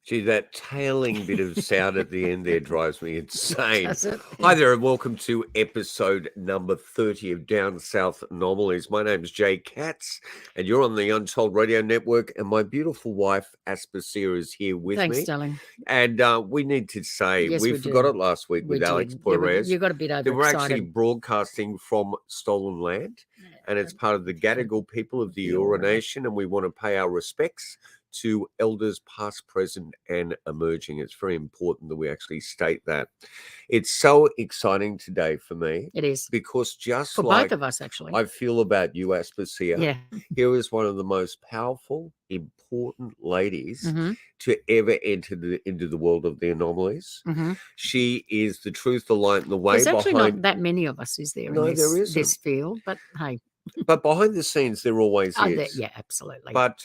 Gee, that tailing bit of sound at the end there drives me insane. Does it? Hi there, and welcome to episode number 30 of Down South Anomalies. My name's Jay Katz, and you're on the Untold Radio Network, and my beautiful wife, Aspasia, is here with Thanks, me. darling. And we need to say, Yes, we we forgot do. it last week with We Alex did. Poirez. You got a bit They were actually overexcited. broadcasting from stolen land, and it's part of the Gadigal people of the Eora Nation, and we want to pay our respects to elders past, present, and emerging. It's very important that we actually state that. It's so exciting today for me. It is. Because just For like both of us, actually. I feel about you, Aspasia, Yeah. here is one of the most powerful, important ladies Mm-hmm. to ever enter into the world of the anomalies. Mm-hmm. She is the truth, the light, and the way. There's actually behind... not that many of us, is there, No, in there isn't. this field? But hey. But behind the scenes, there always is. Yeah, absolutely. But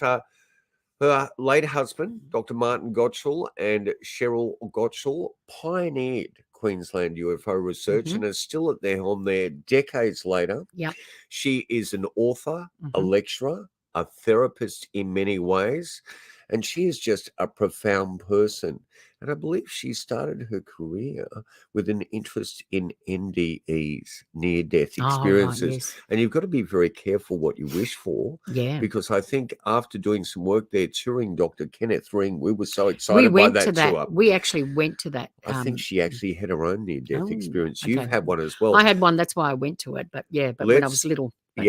her late husband, Dr. Martin Gottschall, and Sheryl Gottschall pioneered Queensland UFO research and is still at their helm there decades later. Yeah. She is an author, a lecturer, a therapist in many ways, and she is just a profound person. And I believe she started her career with an interest in NDEs, near-death experiences. Right, yes. And you've got to be very careful what you wish for. Yeah. Because I think after doing some work there, touring Dr. Kenneth Ring, we were so excited by that tour. We actually went to that. I think she actually had her own near-death experience. Okay. You've had one as well. I had one. That's why I went to it. But yeah, when I was little. But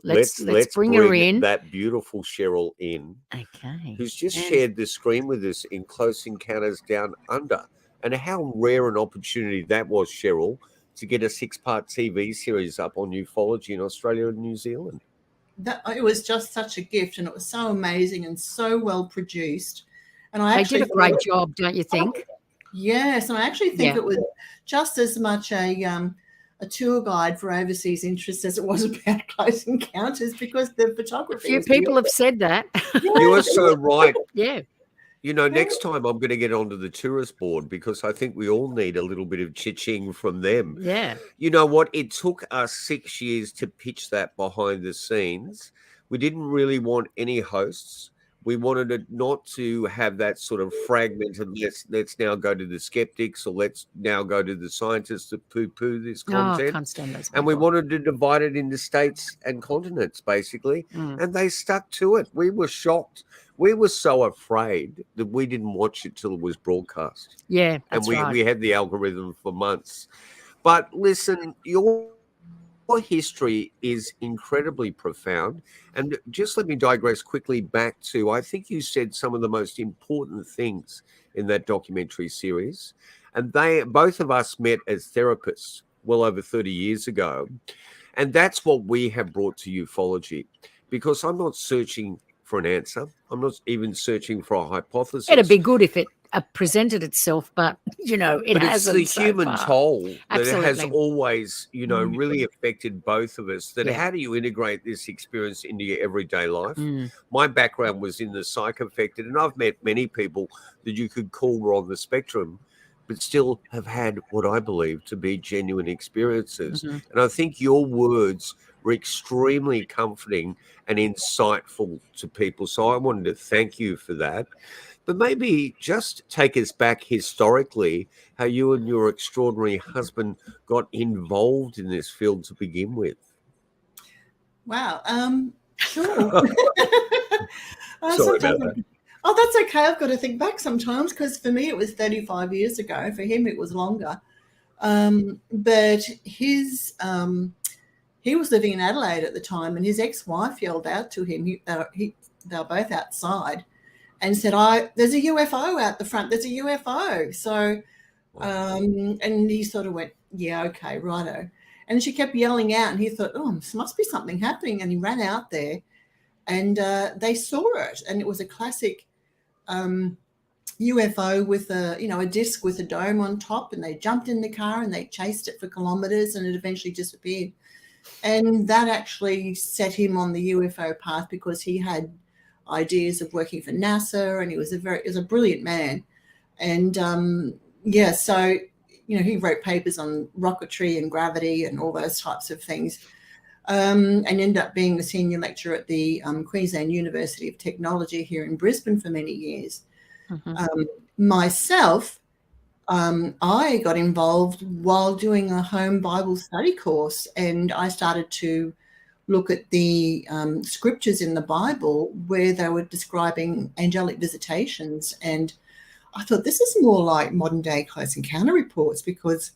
let's bring her in. That beautiful Sheryl in. Okay. Who's just shared the screen with us in Close Encounters Down Under. And how rare an opportunity that was, Sheryl, to get a 6-part TV series up on ufology in Australia and New Zealand. It was just such a gift, and it was so amazing and so well produced. And they did a great job, don't you think? Yes, and I actually think it was just as much a tour guide for overseas interests as it was about Close Encounters, because the photography. A few people have said that. You are so right. Yeah. You know, next time I'm going to get onto the tourist board, because I think we all need a little bit of ching from them. Yeah. You know what? It took us 6 years to pitch that behind the scenes. We didn't really want any hosts. We wanted it not to have that sort of fragmented, let's now go to the skeptics, or let's now go to the scientists that poo-poo this content. I can't stand those and we people. wanted to divide it into states and continents, basically. And they stuck to it. We were shocked. We were so afraid that we didn't watch it till it was broadcast. Yeah, that's and we had the algorithm for months. But listen, your history is incredibly profound. And just let me digress quickly back to, I think you said some of the most important things in that documentary series. And both of us met as therapists well over 30 years ago. And that's what we have brought to ufology, because I'm not searching for an answer. I'm not even searching for a hypothesis. It'd be good if it presented itself, but it hasn't. It's the human toll that has always, really affected both of us. That how do you integrate this experience into your everyday life? My background was in the psych-affected, and I've met many people that you could call were on the spectrum, but still have had what I believe to be genuine experiences. And I think your words were extremely comforting and insightful to people. So I wanted to thank you for that. But maybe just take us back historically, how you and your extraordinary husband got involved in this field to begin with. Wow. Sure. Sorry about that. Oh, that's okay. I've got to think back sometimes, because for me it was 35 years ago. For him it was longer. But he was living in Adelaide at the time, and his ex-wife yelled out to him. They were both outside, and said, there's a UFO out the front. There's a UFO. So, and he sort of went, yeah, okay, righto. And she kept yelling out, and he thought, oh, there must be something happening. And he ran out there, and they saw it. And it was a classic UFO with a disc with a dome on top. And they jumped in the car and they chased it for kilometers, and it eventually disappeared. And that actually set him on the UFO path, because he had ideas of working for NASA, and he was a brilliant man. And so he wrote papers on rocketry and gravity and all those types of things, and ended up being the senior lecturer at the Queensland University of Technology here in Brisbane for many years. Myself, I got involved while doing a home Bible study course, and I started to look at the scriptures in the Bible where they were describing angelic visitations. And I thought, this is more like modern day close encounter reports, because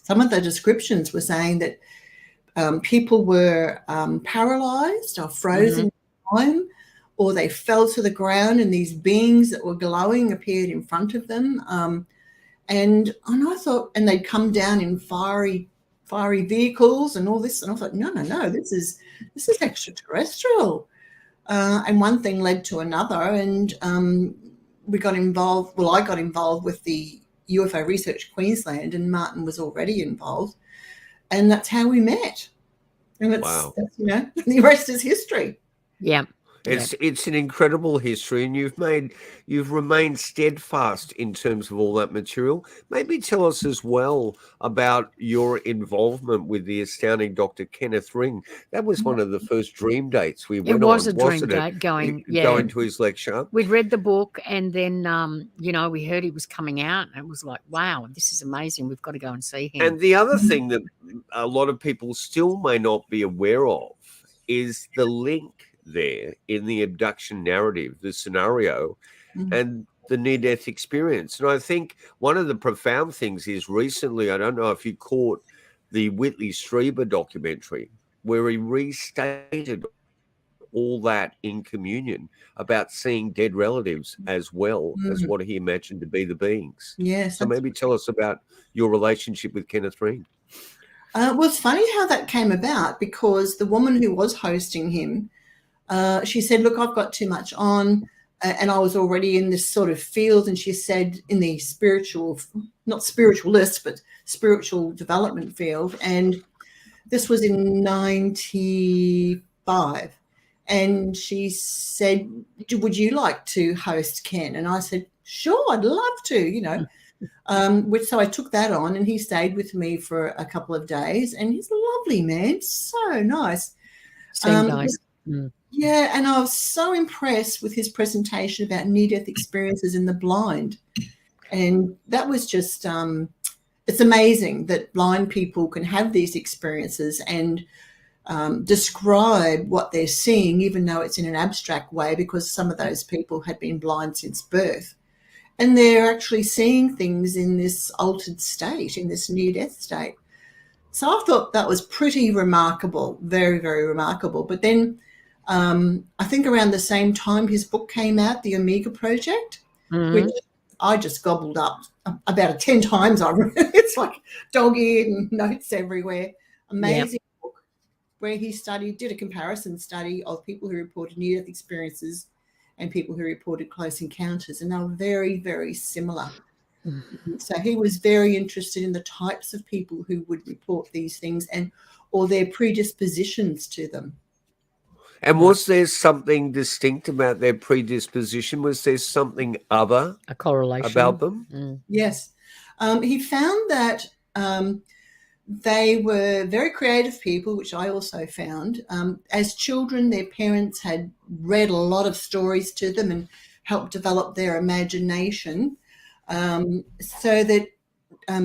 some of the descriptions were saying that people were paralyzed or frozen in time, or they fell to the ground and these beings that were glowing appeared in front of them. And I thought, and they'd come down in fiery vehicles and all this. And I thought, no, this is extraterrestrial. And one thing led to another, and we got involved. Well, I got involved with the UFO Research Queensland, and Martin was already involved, and that's how we met. And that's the rest is history. Yeah. It's an incredible history, and you've remained steadfast in terms of all that material. Maybe tell us as well about your involvement with the astounding Dr. Kenneth Ring. That was one of the first dream dates we went on. It was a dream date going to his lecture. We'd read the book, and then we heard he was coming out, and it was like, wow, this is amazing. We've got to go and see him. And the other thing that a lot of people still may not be aware of is the link there in the abduction narrative, the scenario, and the near-death experience. And I think one of the profound things is recently, I don't know if you caught the Whitley Strieber documentary, where he restated all that in communion about seeing dead relatives as well as what he imagined to be the beings. Yes. So maybe tell us about your relationship with Kenneth Ring. Well, it's funny how that came about, because the woman who was hosting him, she said, look, I've got too much on, and I was already in this sort of field. And she said, in the not spiritualist, but spiritual development field. And this was in 95. And she said, would you like to host Ken? And I said, sure, I'd love to, so I took that on, and he stayed with me for a couple of days, and he's a lovely man. So nice. So nice. Yeah, and I was so impressed with his presentation about near-death experiences in the blind. And that was just, it's amazing that blind people can have these experiences and describe what they're seeing, even though it's in an abstract way, because some of those people had been blind since birth. And they're actually seeing things in this altered state, in this near-death state. So I thought that was pretty remarkable, very, very remarkable. But then I think around the same time his book came out, The Omega Project, which I just gobbled up about 10 times. I read. It's like dog-eared and notes everywhere. Amazing book, where he did a comparison study of people who reported near-death experiences and people who reported close encounters, and they were very, very similar. So he was very interested in the types of people who would report these things or their predispositions to them. And was there something distinct about their predisposition? Was there something other, a correlation about them? Yes. He found that they were very creative people, which I also found. As children, their parents had read a lot of stories to them and helped develop their imagination, so that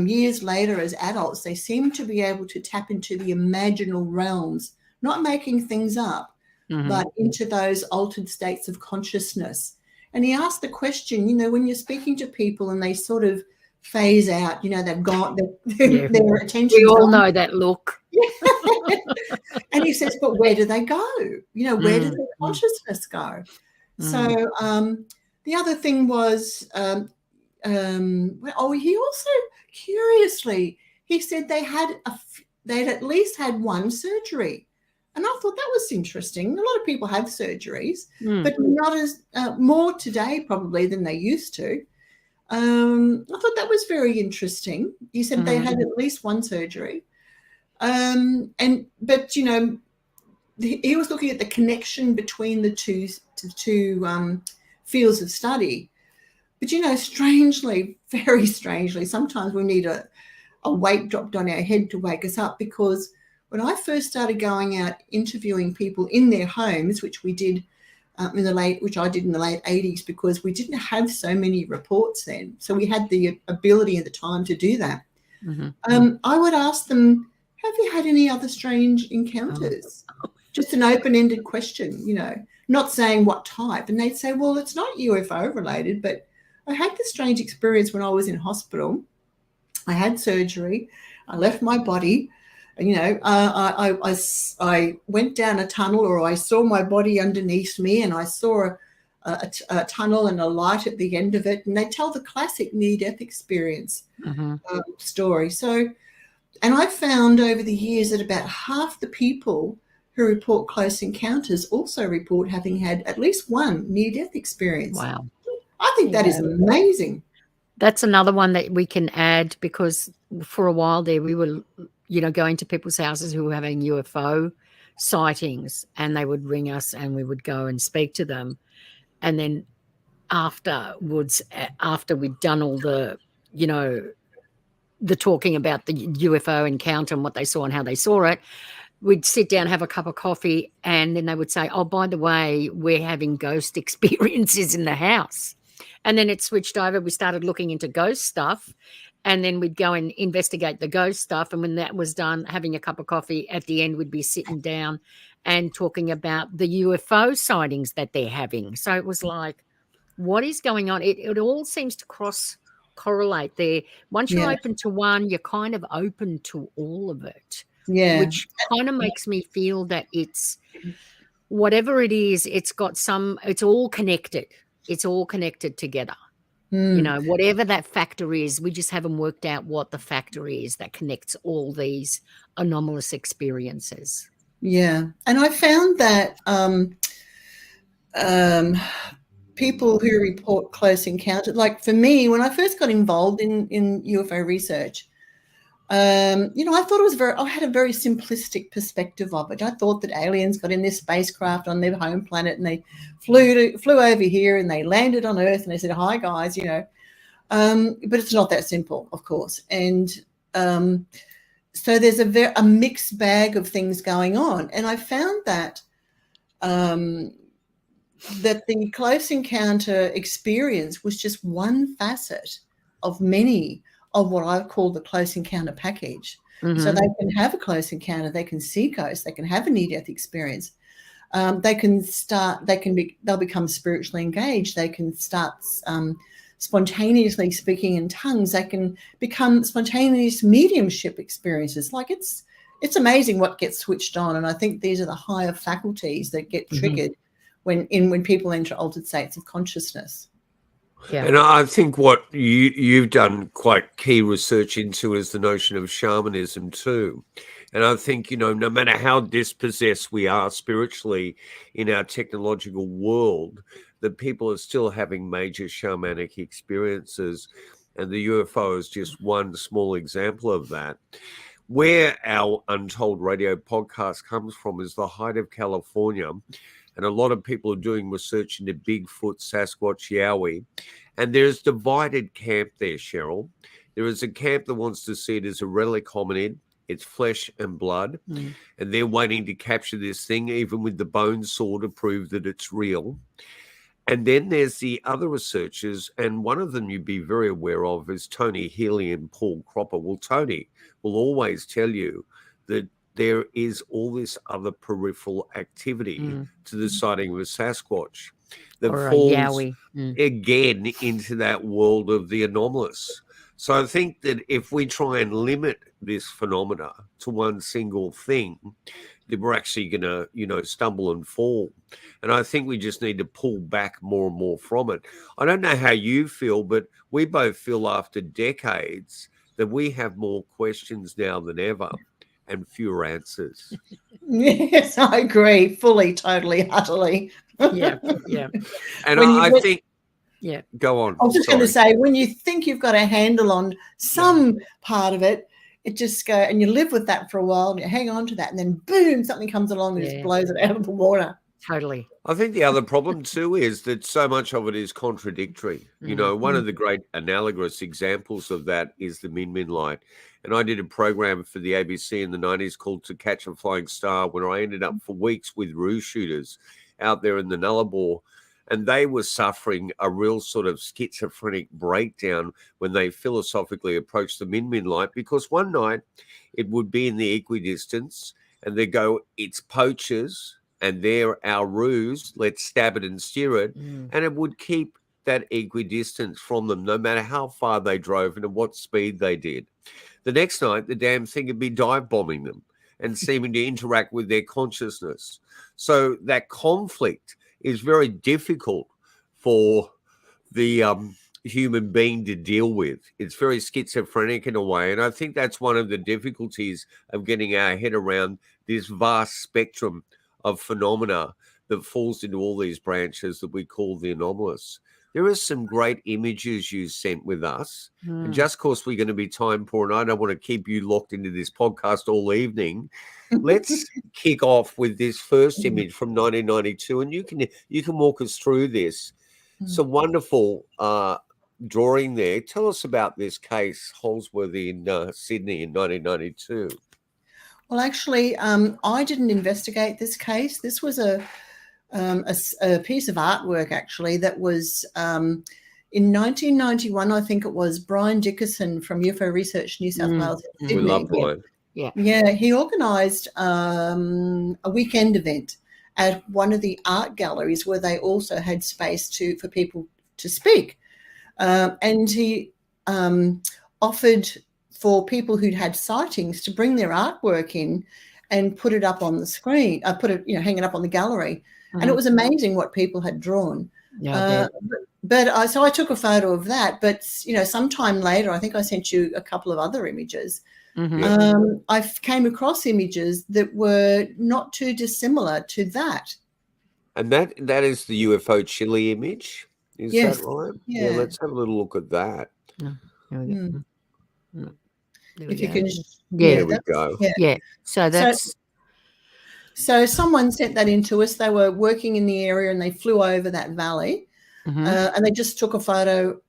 years later as adults, they seemed to be able to tap into the imaginal realms, not making things up, but into those altered states of consciousness. And he asked the question, when you're speaking to people and they sort of phase out, they've got their attention. We all know that look. And he says, but where do they go? Where does their consciousness go? So the other thing was, he also, curiously, he said they'd at least had one surgery. And I thought that was interesting. A lot of people have surgeries, but not as more today probably than they used to. I thought that was very interesting. He said they had at least one surgery. But he was looking at the connection between the two fields of study. But, strangely, very strangely, sometimes we need a weight dropped on our head to wake us up, because when I first started going out interviewing people in their homes, which we did which I did in the late 80s, because we didn't have so many reports then. So we had the ability at the time to do that. I would ask them, have you had any other strange encounters? Just an open-ended question, not saying what type. And they'd say, well, it's not UFO related, but I had this strange experience when I was in hospital. I had surgery. I left my body. I went down a tunnel, or I saw my body underneath me, and I saw a tunnel and a light at the end of it. And they tell the classic near-death experience story. So, and I found over the years that about half the people who report close encounters also report having had at least one near-death experience. Wow. I think that is amazing. That's another one that we can add, because for a while there we were, going to people's houses who were having UFO sightings, and they would ring us and we would go and speak to them. And then afterwards, after we'd done all the, the talking about the UFO encounter and what they saw and how they saw it, we'd sit down, have a cup of coffee, and then they would say, oh, by the way, we're having ghost experiences in the house. And then it switched over. We started looking into ghost stuff, and then we'd go and investigate the ghost stuff. And when that was done, having a cup of coffee, at the end, we'd be sitting down and talking about the UFO sightings that they're having. So it was like, what is going on? It all seems to correlate there. Once you're open to one, you're kind of open to all of it. Yeah. Which kind of makes me feel that it's, whatever it is, it's all connected. It's all connected together. Whatever that factor is, we just haven't worked out what the factor is that connects all these anomalous experiences. Yeah. And I found that people who report close encounters, like for me, when I first got involved in UFO research, I thought I had a very simplistic perspective of it. I thought that aliens got in this spacecraft on their home planet, and they flew over here, and they landed on Earth, and they said, hi guys, but it's not that simple, of course. And so there's a mixed bag of things going on. And I found that that the close encounter experience was just one facet of many of what I've called the close encounter package. So they can have a close encounter, they can see ghosts, they can have a near-death experience. They'll become spiritually engaged. They can start spontaneously speaking in tongues. They can become spontaneous mediumship experiences. Like it's amazing what gets switched on. And I think these are the higher faculties that get triggered when people enter altered states of consciousness. Yeah. And I think what you've done quite key research into is the notion of shamanism too. And I think, no matter how dispossessed we are spiritually in our technological world, that people are still having major shamanic experiences. And the UFO is just one small example of that. Where our Untold radio podcast comes from is the height of California. And a lot of people are doing research into Bigfoot, Sasquatch, Yowie. And there's divided camp there, Sheryl. There is a camp that wants to see it as a relic hominid. It's flesh and blood. And they're waiting to capture this thing, even with the bone saw, to prove that it's real. And then there's the other researchers, and one of them you'd be very aware of is Tony Healy and Paul Cropper. Well, Tony will always tell you that there is all this other peripheral activity to the sighting of a Sasquatch that falls again into that world of the anomalous. So I think that if we try and limit this phenomena to one single thing, that we're actually going to, stumble and fall. And I think we just need to pull back more and more from it. I don't know how you feel, but we both feel after decades that we have more questions now than ever and fewer answers. Yes, I agree. Fully, totally, utterly. Yeah. And I think, go on. I was just going to say, when you think you've got a handle on some part of it, it just go, and you live with that for a while, and you hang on to that, and then boom, something comes along and just blows it out of the water. Totally. I think the other problem too is that so much of it is contradictory. One of the great analogous examples of that is the Min Min light. And I did a program for the ABC in the 90s called To Catch a Flying Star, where I ended up for weeks with ruse shooters. out there in the Nullarbor, and they were suffering a real sort of schizophrenic breakdown when they philosophically approached the Min Min light, because one night it would be in the equidistance and they go, it's poachers and they're our ruse, let's stab it and steer it. And it would keep that equidistance from them no matter how far they drove and at what speed they did. The next night, the damn thing would be dive bombing them and seeming to interact with their consciousness. So that conflict is very difficult for the human being to deal with. It's very schizophrenic in a way. And I think that's one of the difficulties of getting our head around this vast spectrum of phenomena that falls into all these branches that we call the anomalous. There are some great images you sent with us. And just because we're going to be time poor and I don't want to keep you locked into this podcast all evening, let's kick off with this first image from 1992. And you can walk us through this. Some wonderful drawing there. Tell us about this case, Holsworthy in Sydney in 1992. Well, actually, I didn't investigate this case. This was a piece of artwork, actually, that was in 1991, I think it was, Brian Dickerson from UFO Research New South Wales. We love Brian. Yeah, he organised a weekend event at one of the art galleries where they also had space for people to speak. And he offered for people who'd had sightings to bring their artwork in and put it up on the screen, hang it up on the gallery. And it was amazing what people had drawn. Yeah, so I took a photo of that. But, sometime later, I think I sent you a couple of other images. I came across images that were not too dissimilar to that. And that is the UFO Chile image? Is that right? Yeah, let's have a little look at that. There we go. If you can, there we go. Yeah. So that's. So someone sent that in to us. They were working in the area and they flew over that valley, and they just took a photo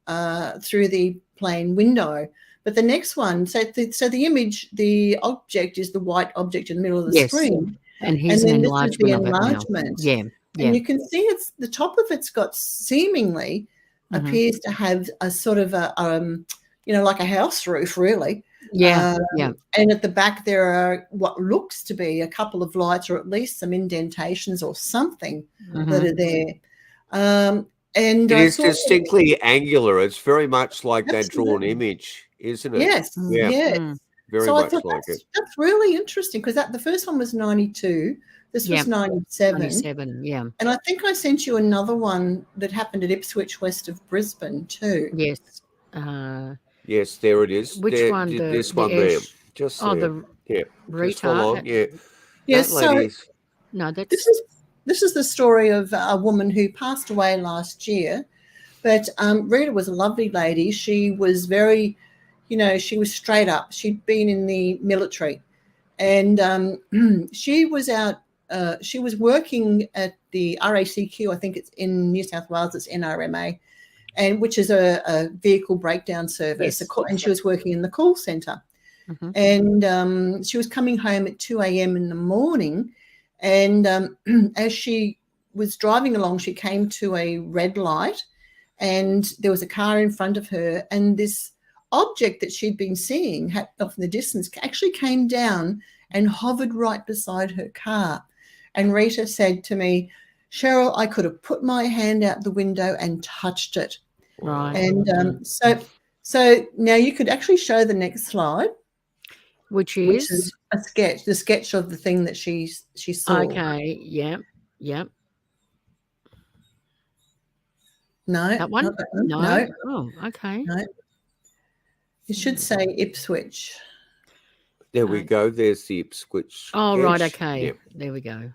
through the plane window. But the next one, so the image, the object is the white object in the middle of the screen, and here's an enlargement of enlargement. Yeah. And you can see it's the top of it's got seemingly appears to have a sort of a like a house roof, really. And at the back there are what looks to be a couple of lights or at least some indentations or something that are there. And it is distinctly angular. It's very much like that drawn image, isn't it? Yes. Very so much I thought like it. That's really interesting because the first one was 92. This was 97. 97, yeah. And I think I sent you another one that happened at Ipswich, west of Brisbane too. Yes. Yes, there it is. Which one? This one there. Just the retard. Yes. So no, that's this is the story of a woman who passed away last year. But Rita was a lovely lady. She was very, she was straight up. She'd been in the military, and she was out. She was working at the RACQ. I think it's in New South Wales. It's NRMA. And which is a vehicle breakdown service. And she was working in the call centre. And she was coming home at 2 a.m. in the morning. And as she was driving along, she came to a red light and there was a car in front of her. And this object that she'd been seeing off in the distance actually came down and hovered right beside her car. And Rita said to me, Sheryl, I could have put my hand out the window and touched it. Right. And so now you could actually show the next slide, which is the sketch of the thing that she saw. Okay. Yeah. No, that one. No. Oh, okay. No. It should say Ipswich. There we go. There's the Ipswich. Oh, sketch. right. Okay. Yep. There we go.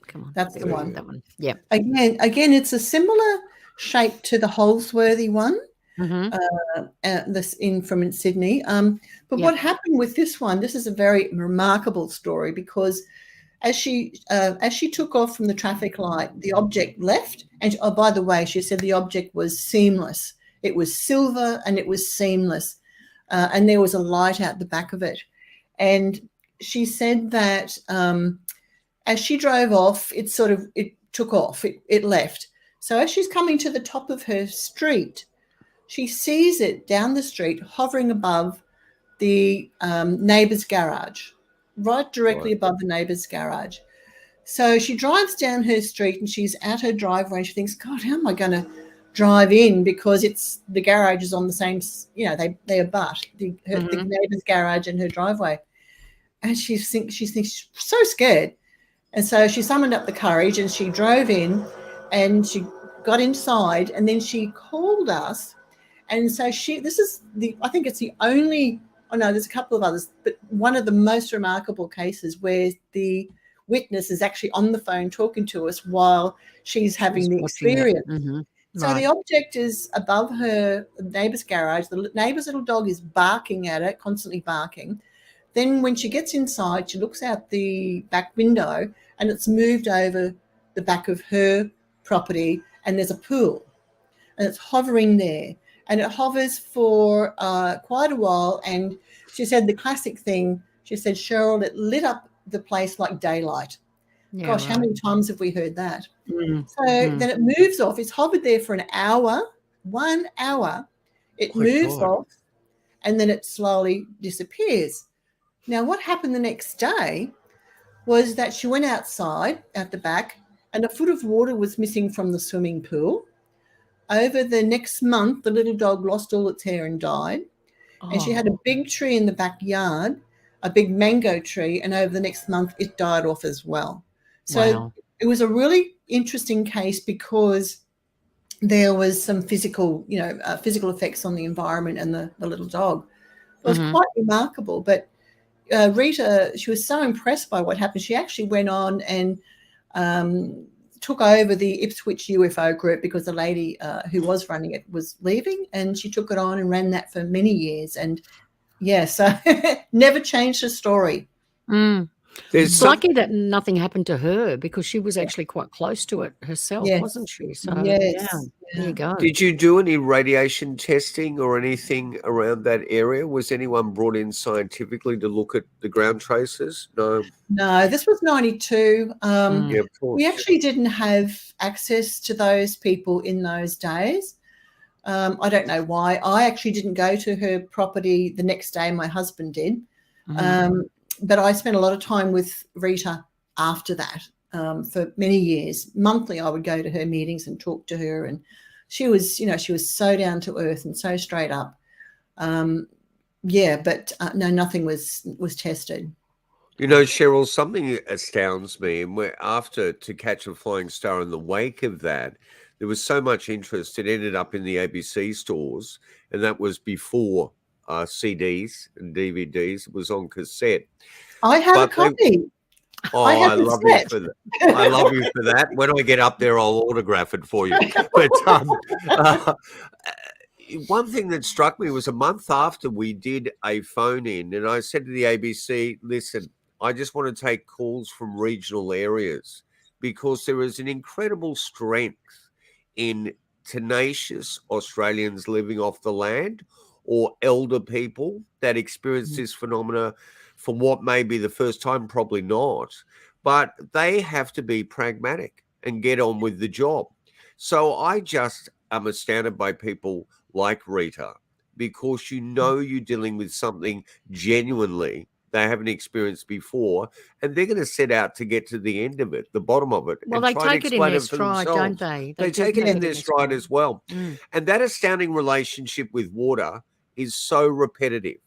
Come on. That's the one. That one. Yeah. Again, it's a similar shape to the Holsworthy one. This from Sydney. But what happened with this one? This is a very remarkable story because as she took off from the traffic light, the object left. And by the way, she said the object was seamless. It was silver and it was seamless, and there was a light out the back of it. And she said that as she drove off, it took off, it left. So as she's coming to the top of her street, she sees it down the street hovering above the neighbour's garage, right directly above the neighbour's garage. So she drives down her street and she's at her driveway and she thinks, God, how am I going to drive in? Because the garage is on the same, they abut the neighbour's garage and her driveway. And she thinks she's so scared. And so she summoned up the courage and she drove in and she got inside and then she called us. And so I think it's the only, there's a couple of others, but one of the most remarkable cases where the witness is actually on the phone talking to us while she's having the experience. Mm-hmm. So the object is above her neighbour's garage. The neighbour's little dog is barking at it, constantly barking. Then when she gets inside, she looks out the back window and it's moved over the back of her property and there's a pool and it's hovering there. And it hovers for quite a while. And she said the classic thing, she said, Sheryl, it lit up the place like daylight. Yeah, gosh, how many times have we heard that? Mm-hmm. So then it moves off. It's hovered there for an hour, 1 hour. It moves off and then it slowly disappears. Now, what happened the next day was that she went outside at the back and a foot of water was missing from the swimming pool. Over the next month, the little dog lost all its hair and died. Oh. And she had a big tree in the backyard, a big mango tree, and over the next month, it died off as well. So It was a really interesting case because there was some physical effects on the environment and the little dog. It was quite remarkable. But Rita, she was so impressed by what happened. She actually went on and took over the Ipswich UFO group because the lady who was running it was leaving, and she took it on and ran that for many years. And so never changed her story. It's lucky that nothing happened to her because she was actually quite close to it herself, wasn't she? So there you go. Did you do any radiation testing or anything around that area? Was anyone brought in scientifically to look at the ground traces? No, this was 92. Of course. We actually didn't have access to those people in those days. I don't know why. I actually didn't go to her property the next day. My husband did. But I spent a lot of time with Rita after that for many years. Monthly, I would go to her meetings and talk to her. And she was so down to earth and so straight up. But no, nothing was tested. Sheryl, something astounds me. And we're after To Catch a Flying Star, in the wake of that, there was so much interest. It ended up in the ABC stores, and that was before CDs and DVDs. It was on cassette. I have a copy. I love you for that. I love you for that. When I get up there, I'll autograph it for you. But one thing that struck me was a month after we did a phone in, and I said to the ABC, listen, I just want to take calls from regional areas because there is an incredible strength in tenacious Australians living off the land or elder people that experience this phenomena for what may be the first time, probably not, but they have to be pragmatic and get on with the job. So I just am astounded by people like Rita because you're dealing with something genuinely they haven't experienced before, and they're going to set out to get to the end of it, the bottom of it. Well, they take it in their stride, don't they? They take it in their stride as well. And that astounding relationship with water is so repetitive.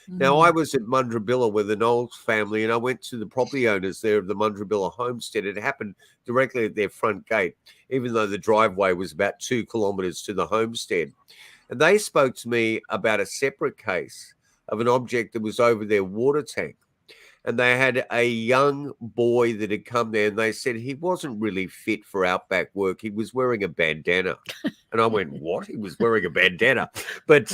Now, I was at Mundrabilla with the Knowles family, and I went to the property owners there of the Mundrabilla homestead. It happened directly at their front gate, even though the driveway was about 2 kilometres to the homestead. And they spoke to me about a separate case of an object that was over their water tank. And they had a young boy that had come there, and they said he wasn't really fit for outback work. He was wearing a bandana. And I went, what? He was wearing a bandana. But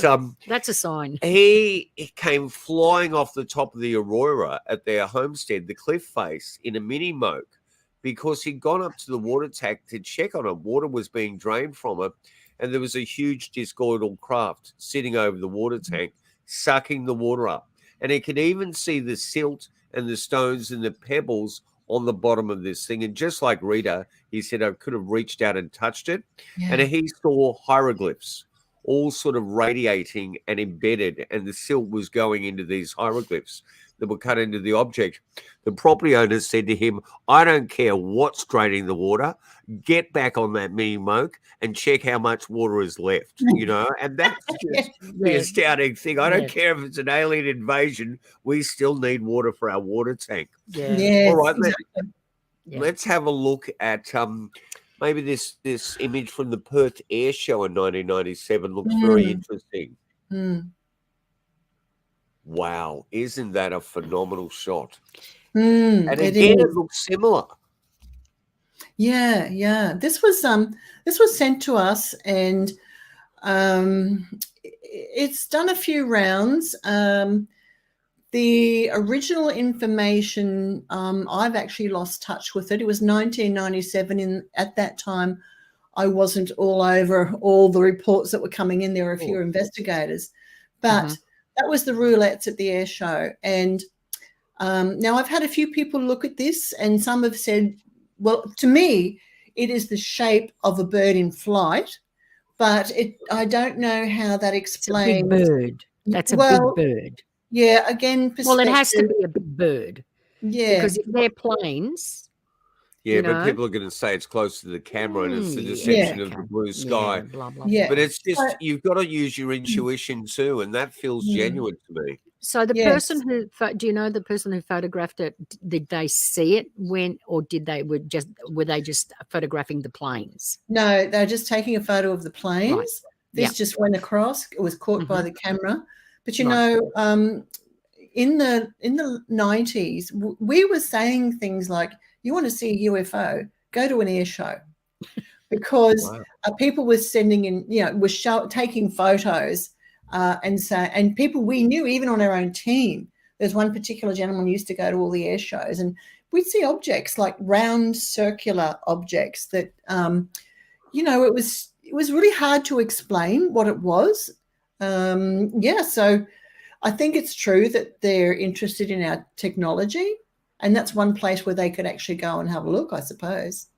that's a sign. He came flying off the top of the Aurora at their homestead, the cliff face, in a mini moke, because he'd gone up to the water tank to check on it. Water was being drained from it, and there was a huge discoidal craft sitting over the water tank, sucking the water up. And he could even see the silt and the stones and the pebbles on the bottom of this thing. And just like Rita, he said, I could have reached out and touched it. Yeah. And he saw hieroglyphs all sort of radiating and embedded, and the silt was going into these hieroglyphs that were cut into the object. The property owner said to him, I don't care what's draining the water, get back on that mini moke and check how much water is left, you know, and that's just the astounding thing. I don't care if it's an alien invasion, we still need water for our water tank. Yes, all right, exactly. let's have a look at maybe this image from the Perth Air Show in 1997 looks very interesting. Wow, isn't that a phenomenal shot? And again, it looks similar. Yeah. This was sent to us, and it's done a few rounds. The original information, I've actually lost touch with it. It was 1997. At that time, I wasn't all over all the reports that were coming in. There were a few investigators, but that was the roulettes at the air show. And now I've had a few people look at this, and some have said, well, to me, it is the shape of a bird in flight, but I don't know how that explains. It's a big bird. That's a big bird. Yeah, again, well, it has to be a big bird. Yeah. Because if they're planes. Yeah, but people are going to say it's close to the camera and it's the deception of the blue sky. Blah, blah, yeah. But it's just, you've got to use your intuition too, and that feels genuine to me. So the person who, do you know the person who photographed it, did they see it or were they just photographing the planes? No, they're just taking a photo of the planes. Right. This just went across. It was caught by the camera. But, you know, in the 90s, we were saying things like, you want to see a UFO, go to an air show. Because people were sending in, taking photos and people we knew, even on our own team. There's one particular gentleman who used to go to all the air shows, and we'd see objects like round circular objects that, it was really hard to explain what it was. So I think it's true that they're interested in our technology, and that's one place where they could actually go and have a look, I suppose.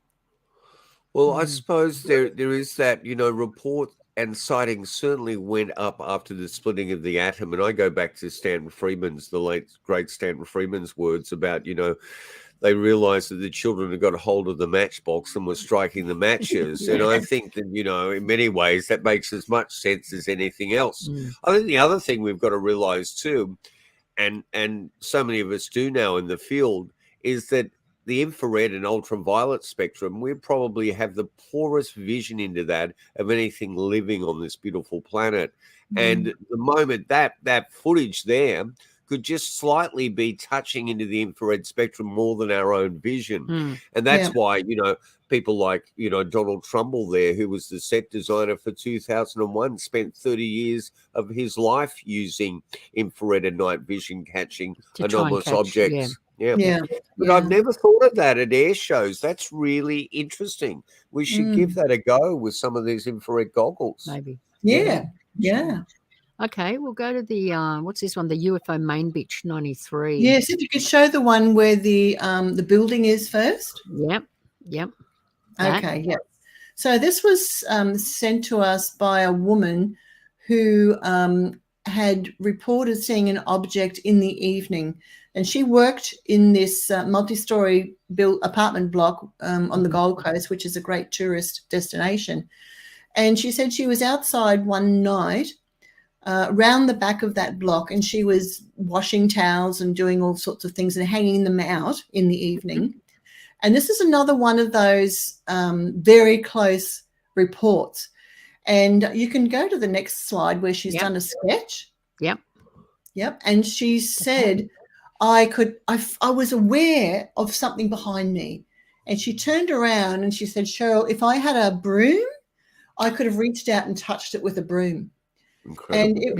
Well, I suppose there is that, report and sightings certainly went up after the splitting of the atom. And I go back to the late, great Stanton Freeman's words about, they realized that the children had got a hold of the matchbox and were striking the matches. And I think that, in many ways, that makes as much sense as anything else. I think the other thing we've got to realize too, and so many of us do now in the field, is that the infrared and ultraviolet spectrum, we probably have the poorest vision into that of anything living on this beautiful planet. And the moment that footage there could just slightly be touching into the infrared spectrum more than our own vision. And that's why, people like, Donald Trumbull there, who was the set designer for 2001, spent 30 years of his life using infrared and night vision catching anomalous objects. But I've never thought of that at air shows. That's really interesting. We should give that a go with some of these infrared goggles. Maybe. Yeah. Okay, we'll go to the what's this one? The UFO Main Beach 93. Yes, if you could show the one where the building is first. Yep. Okay, yep. So this was sent to us by a woman who had reported seeing an object in the evening, and she worked in this multi-story built apartment block on the Gold Coast, which is a great tourist destination. And she said she was outside one night around the back of that block, and she was washing towels and doing all sorts of things and hanging them out in the evening. And this is another one of those very close reports. And you can go to the next slide where she's done a sketch. Yep. And she said, I was aware of something behind me. And she turned around and she said, Sheryl, if I had a broom, I could have reached out and touched it with a broom. Incredible. And it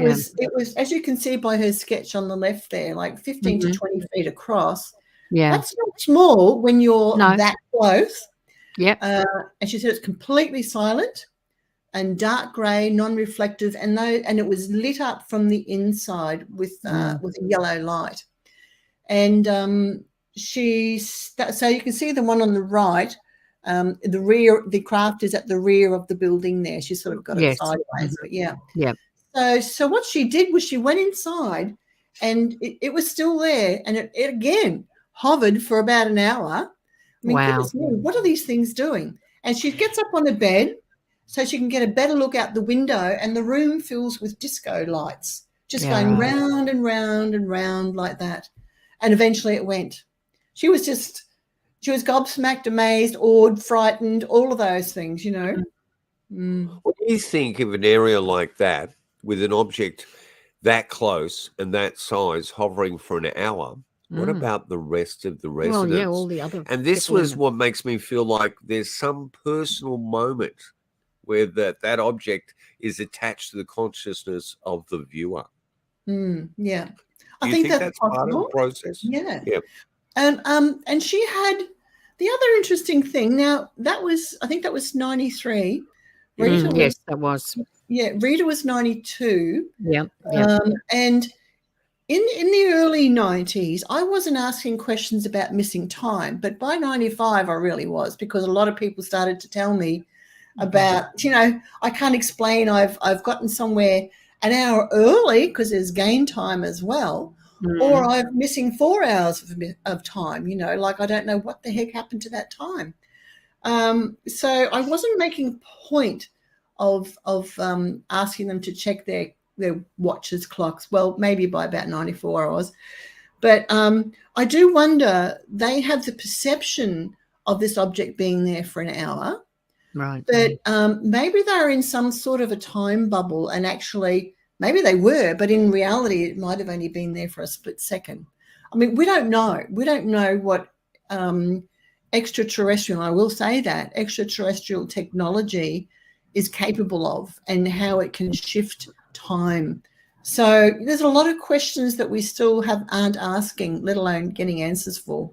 was, as you can see by her sketch on the left there, like 15 to 20 feet across. Yeah. That's not small when you're that close. And she said it's completely silent and dark grey, non-reflective, and it was lit up from the inside with a yellow light. And so you can see the one on the right. The rear, the craft is at the rear of the building there. She's sort of got it sideways, but yeah. So what she did was she went inside, and it was still there, and it again hovered for about an hour. I mean, goodness me, what are these things doing? And she gets up on the bed so she can get a better look out the window, and the room fills with disco lights, just going round and round and round like that. And eventually it went. She was gobsmacked, amazed, awed, frightened, all of those things, you know. What do you think of an area like that with an object that close and that size hovering for an hour? What about the rest of the residents? Well, yeah, all the other. And this was what makes me feel like there's some personal moment where that object is attached to the consciousness of the viewer. Yeah. I think that's part of the process. Yeah. And she had the other interesting thing. Now I think that was 93. Yes, that was. Yeah, Rita was 92. Yeah. And in the early 90s, I wasn't asking questions about missing time, but by 95 I really was, because a lot of people started to tell me about, you know, I can't explain, I've gotten somewhere an hour early because there's gain time as well, or I'm missing 4 hours of time, you know, like I don't know what the heck happened to that time. So I wasn't making a point of asking them to check their watches, clocks. Well, maybe by about 94 hours. But I do wonder, they have the perception of this object being there for an hour. Right. But maybe they're in some sort of a time bubble, and actually maybe they were, but in reality it might have only been there for a split second. I mean, we don't know. We don't know what extraterrestrial, I will say that, extraterrestrial technology is capable of, and how it can shift time. So there's a lot of questions that we still aren't asking, let alone getting answers for.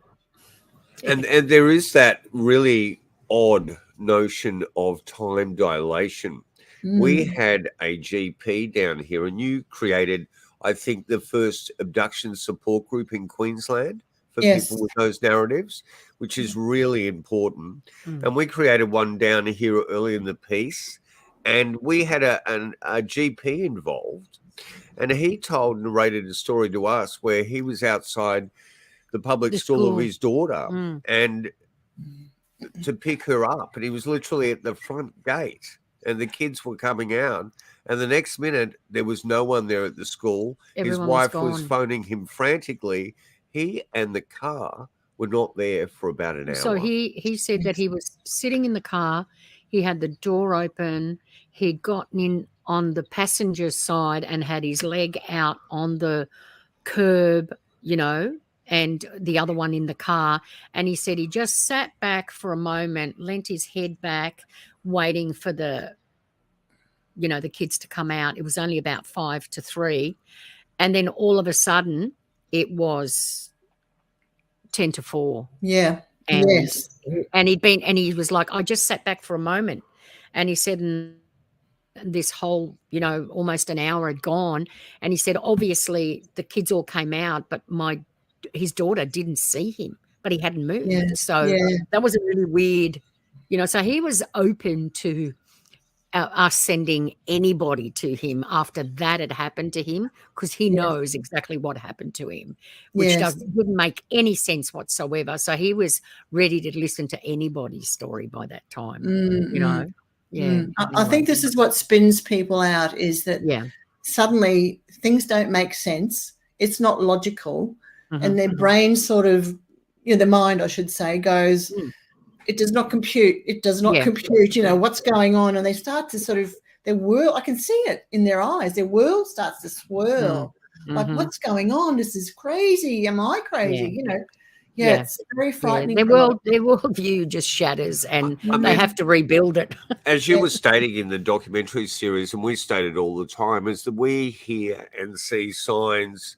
And there is that really odd notion of time dilation. We had a GP down here, and you created, I think, the first abduction support group in Queensland for people with those narratives, which is really important. And we created one down here early in the piece, and we had a GP involved, and he narrated a story to us where he was outside the public school of his daughter and to pick her up, and he was literally at the front gate, and the kids were coming out, and the next minute there was no one there at the school. His wife was phoning him frantically. He and the car were not there for about an hour. So he said that he was sitting in the car, he had the door open, he'd gotten in on the passenger side and had his leg out on the curb, you know, and the other one in the car. And he said he just sat back for a moment, leant his head back, waiting for the kids to come out. It was only about 5 to 3. And then all of a sudden it was 10 to 4. Yeah. And, and he was like, I just sat back for a moment. And he said, this whole, almost an hour had gone. And he said, obviously the kids all came out, but his daughter didn't see him, but he hadn't moved. Yeah. So that was a really weird, so he was open to us sending anybody to him after that had happened to him, because he knows exactly what happened to him, which wouldn't make any sense whatsoever. So he was ready to listen to anybody's story by that time, Yeah. I think this is what spins people out, is that suddenly things don't make sense. It's not logical. And their brain sort of, the mind, I should say, goes, it does not compute. It does not compute, what's going on. And they start to sort of, their world, I can see it in their eyes. Their world starts to swirl. Like, what's going on? This is crazy. Am I crazy? It's very frightening. Their worldview just shatters, and they have to rebuild it. As you were stating in the documentary series, and we stated all the time, is that we hear and see signs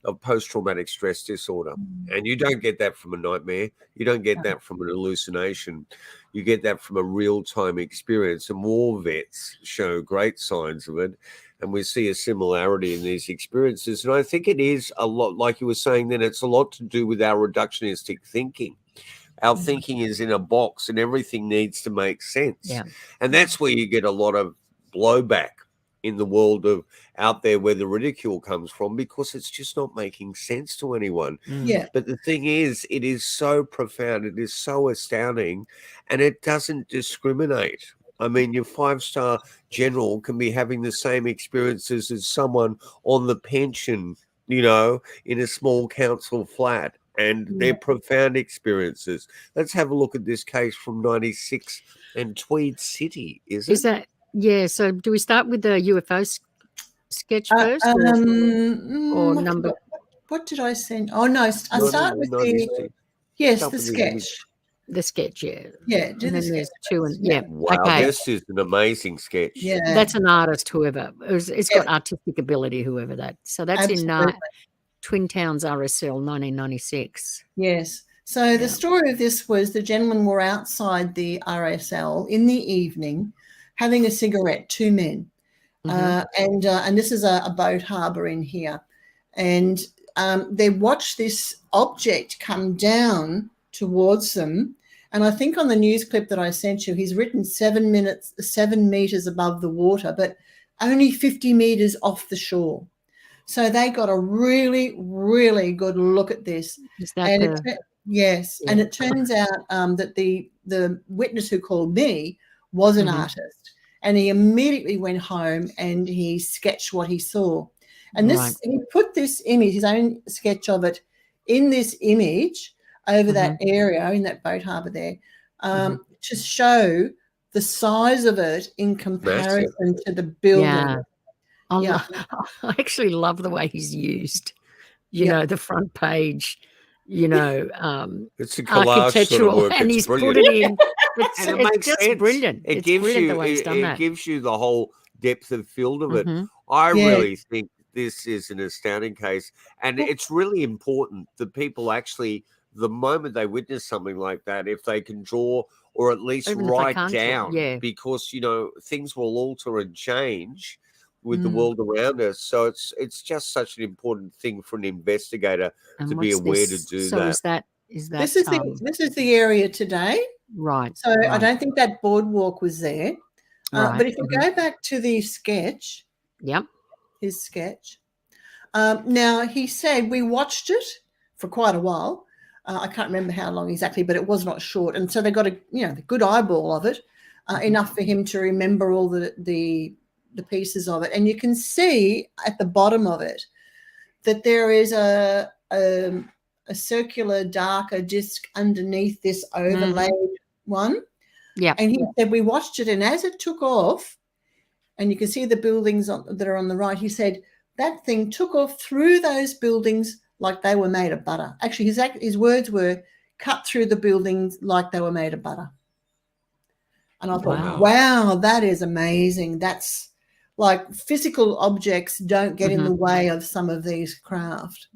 of post-traumatic stress disorder. And you don't get that from a nightmare. You don't get that from an hallucination. You get that from a real-time experience. And war vets show great signs of it. and we see a similarity in these experiences. And I think it is a lot, like you were saying then, it's a lot to do with our reductionistic thinking. Our thinking is in a box and everything needs to make sense. Yeah. And that's where you get a lot of blowback in the world of out there where the ridicule comes from, because it's just not making sense to anyone. Yeah. But the thing is, it is so profound, it is so astounding, and it doesn't discriminate. I mean, your 5-star general can be having the same experiences as someone on the pension, in a small council flat, and they're profound experiences. Let's have a look at this case from 96 and Tweed City, is it? Is that, yeah, so do we start with the UFO sketch first? Or number? What did I send? Oh, no, I start with the sketch. The sketch, yeah. Yeah, do and the then sketch. There's 2 and Wow, okay. This is an amazing sketch. Yeah. That's an artist, whoever. It's got artistic ability, whoever that. So that's in Twin Towns RSL 1996. Yes. So the story of this was the gentlemen were outside the RSL in the evening having a cigarette, 2 men. And this is a boat harbour in here. And they watched this object come down towards them. And I think on the news clip that I sent you, he's written 7 meters above the water, but only 50 meters off the shore. So they got a really, really good look at this. Is that and it turns out that the witness who called me was an artist, and he immediately went home and he sketched what he saw. And he put this image, his own sketch of it, in this image over that area, in that boat harbour there, to show the size of it in comparison to the building. I actually love the way he's used, the front page, it's a collage architectural, sort of work. And it's he's brilliant. Put it in. It's just sense. Brilliant. It it's gives brilliant you, the way he's done that. It gives you the whole depth of field of it. I really think this is an astounding case, and it's really important that people actually, the moment they witness something like that, if they can draw or at least write down, because things will alter and change with the world around us. So it's just such an important thing for an investigator to be aware to do that. Is that this is the area today, right? So I don't think that boardwalk was there. But if you go back to the sketch, his sketch. Now he said we watched it for quite a while. I can't remember how long exactly, but it was not short. And so they got the good eyeball of it, enough for him to remember all the pieces of it. And you can see at the bottom of it that there is a circular darker disc underneath this overlaid one. Yeah. And he said we watched it, and as it took off, and you can see the buildings that are on the right, he said that thing took off through those buildings like they were made of butter. Actually, his words were cut through the buildings like they were made of butter. And I thought, wow, that is amazing. That's like physical objects don't get in the way of some of these craft.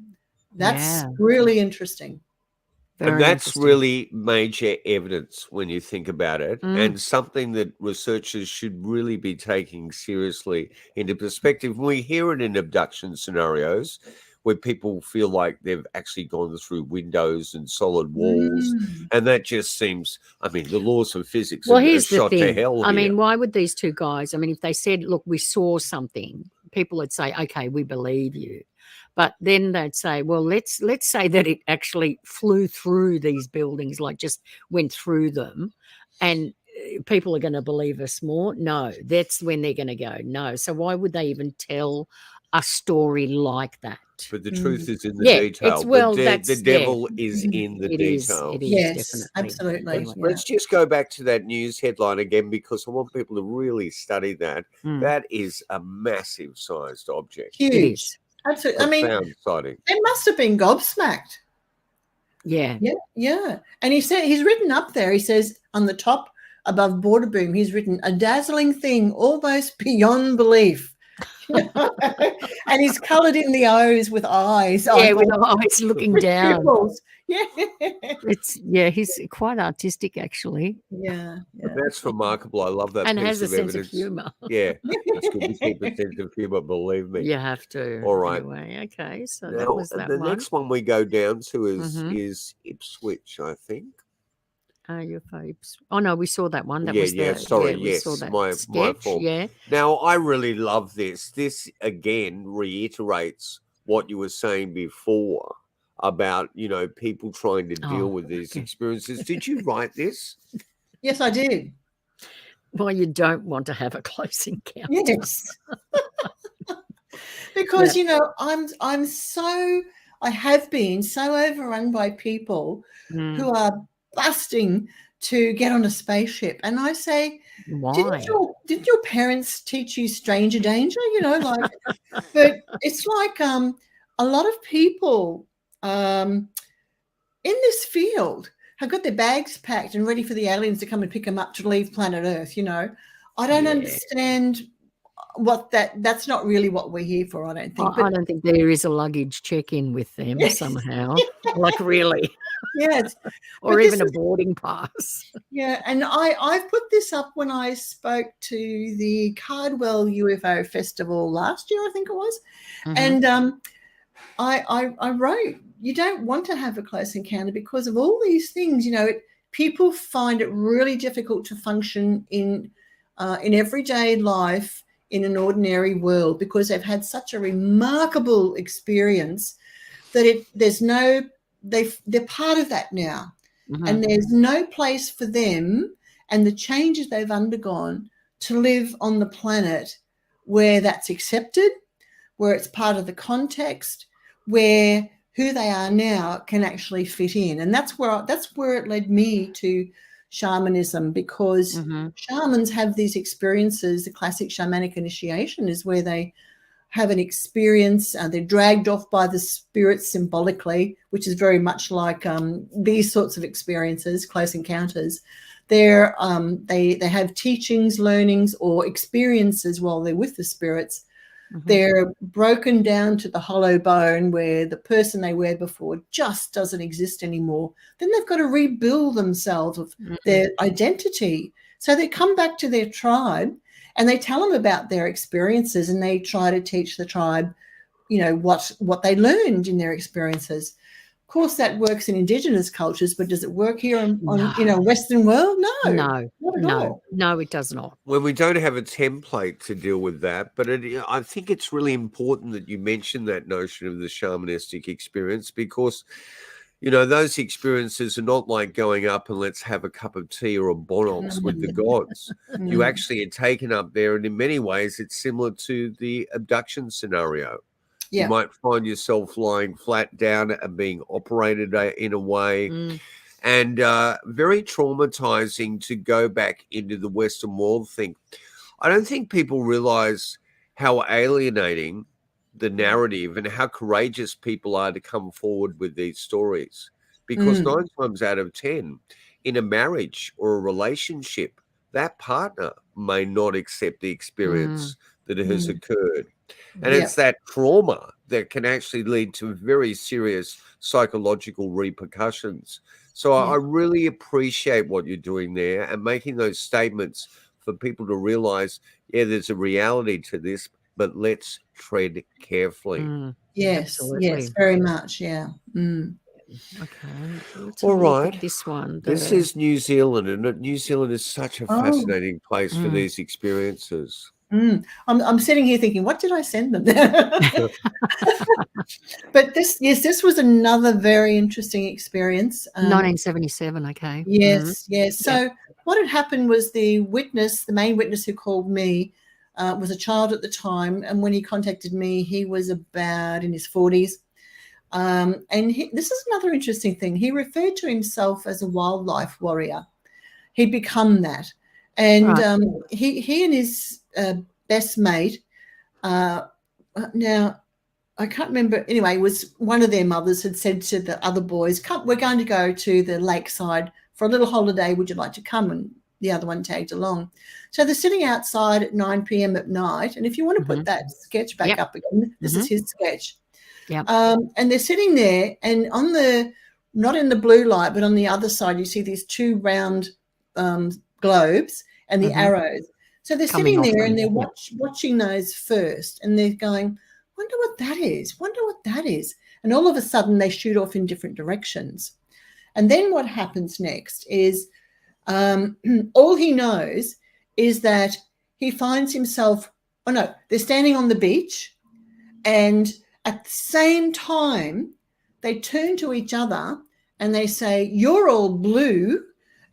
That's really interesting. And that's really major evidence when you think about it, and something that researchers should really be taking seriously into perspective. We hear it in abduction scenarios where people feel like they've actually gone through windows and solid walls, and that just seems, the laws of physics are shot to hell here. Why would these two guys, if they said, look, we saw something, people would say, okay, we believe you. But then they'd say, well, let's say that it actually flew through these buildings, like just went through them, and people are going to believe us more. No, that's when they're going to go, no. So why would they even tell a story like that? But the truth is in the detail. The devil is in the detail. It is, definitely. Absolutely. Let's just go back to that news headline again, because I want people to really study that. That is a massive sized object. Huge. It is. Absolutely. They must have been gobsmacked. Yeah. Yeah. And he's written up there, he says on the top above border boom, he's written a dazzling thing almost beyond belief. And he's coloured in the O's with eyes. Yeah, with eyes looking down. Yeah. He's quite artistic, actually. Yeah. That's remarkable. I love that. And piece has a of sense evidence. of humour. Yeah, it's good to keep a sense of humour, believe me. You have to. All right. Anyway, okay, so Now, that was that the one. next one we go down to is Ipswich, I think. UFO. Oh no, we saw that one. That yes. we saw that my sketch. fault. Yeah. Now I really love this. This again reiterates what you were saying before about people trying to deal with these experiences. Did you write this? Yes, I did. Well, you don't want to have a close encounter. Yes. Because I have been so overrun by people who are busting to get on a spaceship, and I say, why? Didn't your parents teach you stranger danger? But it's like a lot of people in this field have got their bags packed and ready for the aliens to come and pick them up to leave planet Earth. I don't understand that's not really what we're here for, I don't think. I don't think there is a luggage check-in with them somehow. Like really. Yes. Or even a boarding pass. Yeah, and I put this up when I spoke to the Cardwell UFO Festival last year, I think it was. And I wrote, you don't want to have a close encounter because of all these things. People find it really difficult to function in everyday life in an ordinary world because they've had such a remarkable experience that they're part of that now. And there's no place for them and the changes they've undergone to live on the planet where that's accepted, where it's part of the context, where who they are now can actually fit in. And that's where it led me to shamanism, because shamans have these experiences. The classic shamanic initiation is where they have an experience, they're dragged off by the spirits symbolically, which is very much like these sorts of experiences, close encounters. They have teachings, learnings, or experiences while they're with the spirits. They're broken down to the hollow bone where the person they were before just doesn't exist anymore. Then they've got to rebuild themselves of their identity. So they come back to their tribe and they tell them about their experiences, and they try to teach the tribe, what they learned in their experiences. Of course, that works in Indigenous cultures, but does it work here on Western world? No, not at all. No, it does not. Well, we don't have a template to deal with that, but I think it's really important that you mention that notion of the shamanistic experience, because those experiences are not like going up and let's have a cup of tea or a bonox with the gods. You actually are taken up there, and in many ways it's similar to the abduction scenario. Yeah. You might find yourself lying flat down and being operated in a way, and very traumatizing to go back into the Western world thing. I don't think people realize how alienating the narrative and how courageous people are to come forward with these stories, because 9 times out of 10 in a marriage or a relationship, that partner may not accept the experience that has occurred. And it's that trauma that can actually lead to very serious psychological repercussions. So I really appreciate what you're doing there and making those statements for people to realize, there's a reality to this, but let's tread carefully. Yes, absolutely. Yes, very much, yeah. Okay. All right. This one. This is New Zealand, and New Zealand is such a fascinating place for these experiences. I'm sitting here thinking, what did I send them? But this was another very interesting experience. 1977, okay. Yes. So what had happened was the main witness who called me was a child at the time, and when he contacted me, he was about in his 40s. And this is another interesting thing. He referred to himself as a wildlife warrior. He'd become that. And he and his best mate, now I can't remember, anyway, was one of their mothers had said to the other boys, we're going to go to the lakeside for a little holiday. Would you like to come? And the other one tagged along. So they're sitting outside at 9 p.m. at night. And if you want to put that sketch back up again, this is his sketch. Yeah. And they're sitting there, and on the, not in the blue light, but on the other side, you see these two round globes and the arrows. So they're sitting there and they're watching those first, and they're going, wonder what that is, wonder what that is. And all of a sudden they shoot off in different directions. And then what happens next is all he knows is that he finds himself, they're standing on the beach, and at the same time they turn to each other and they say, you're all blue.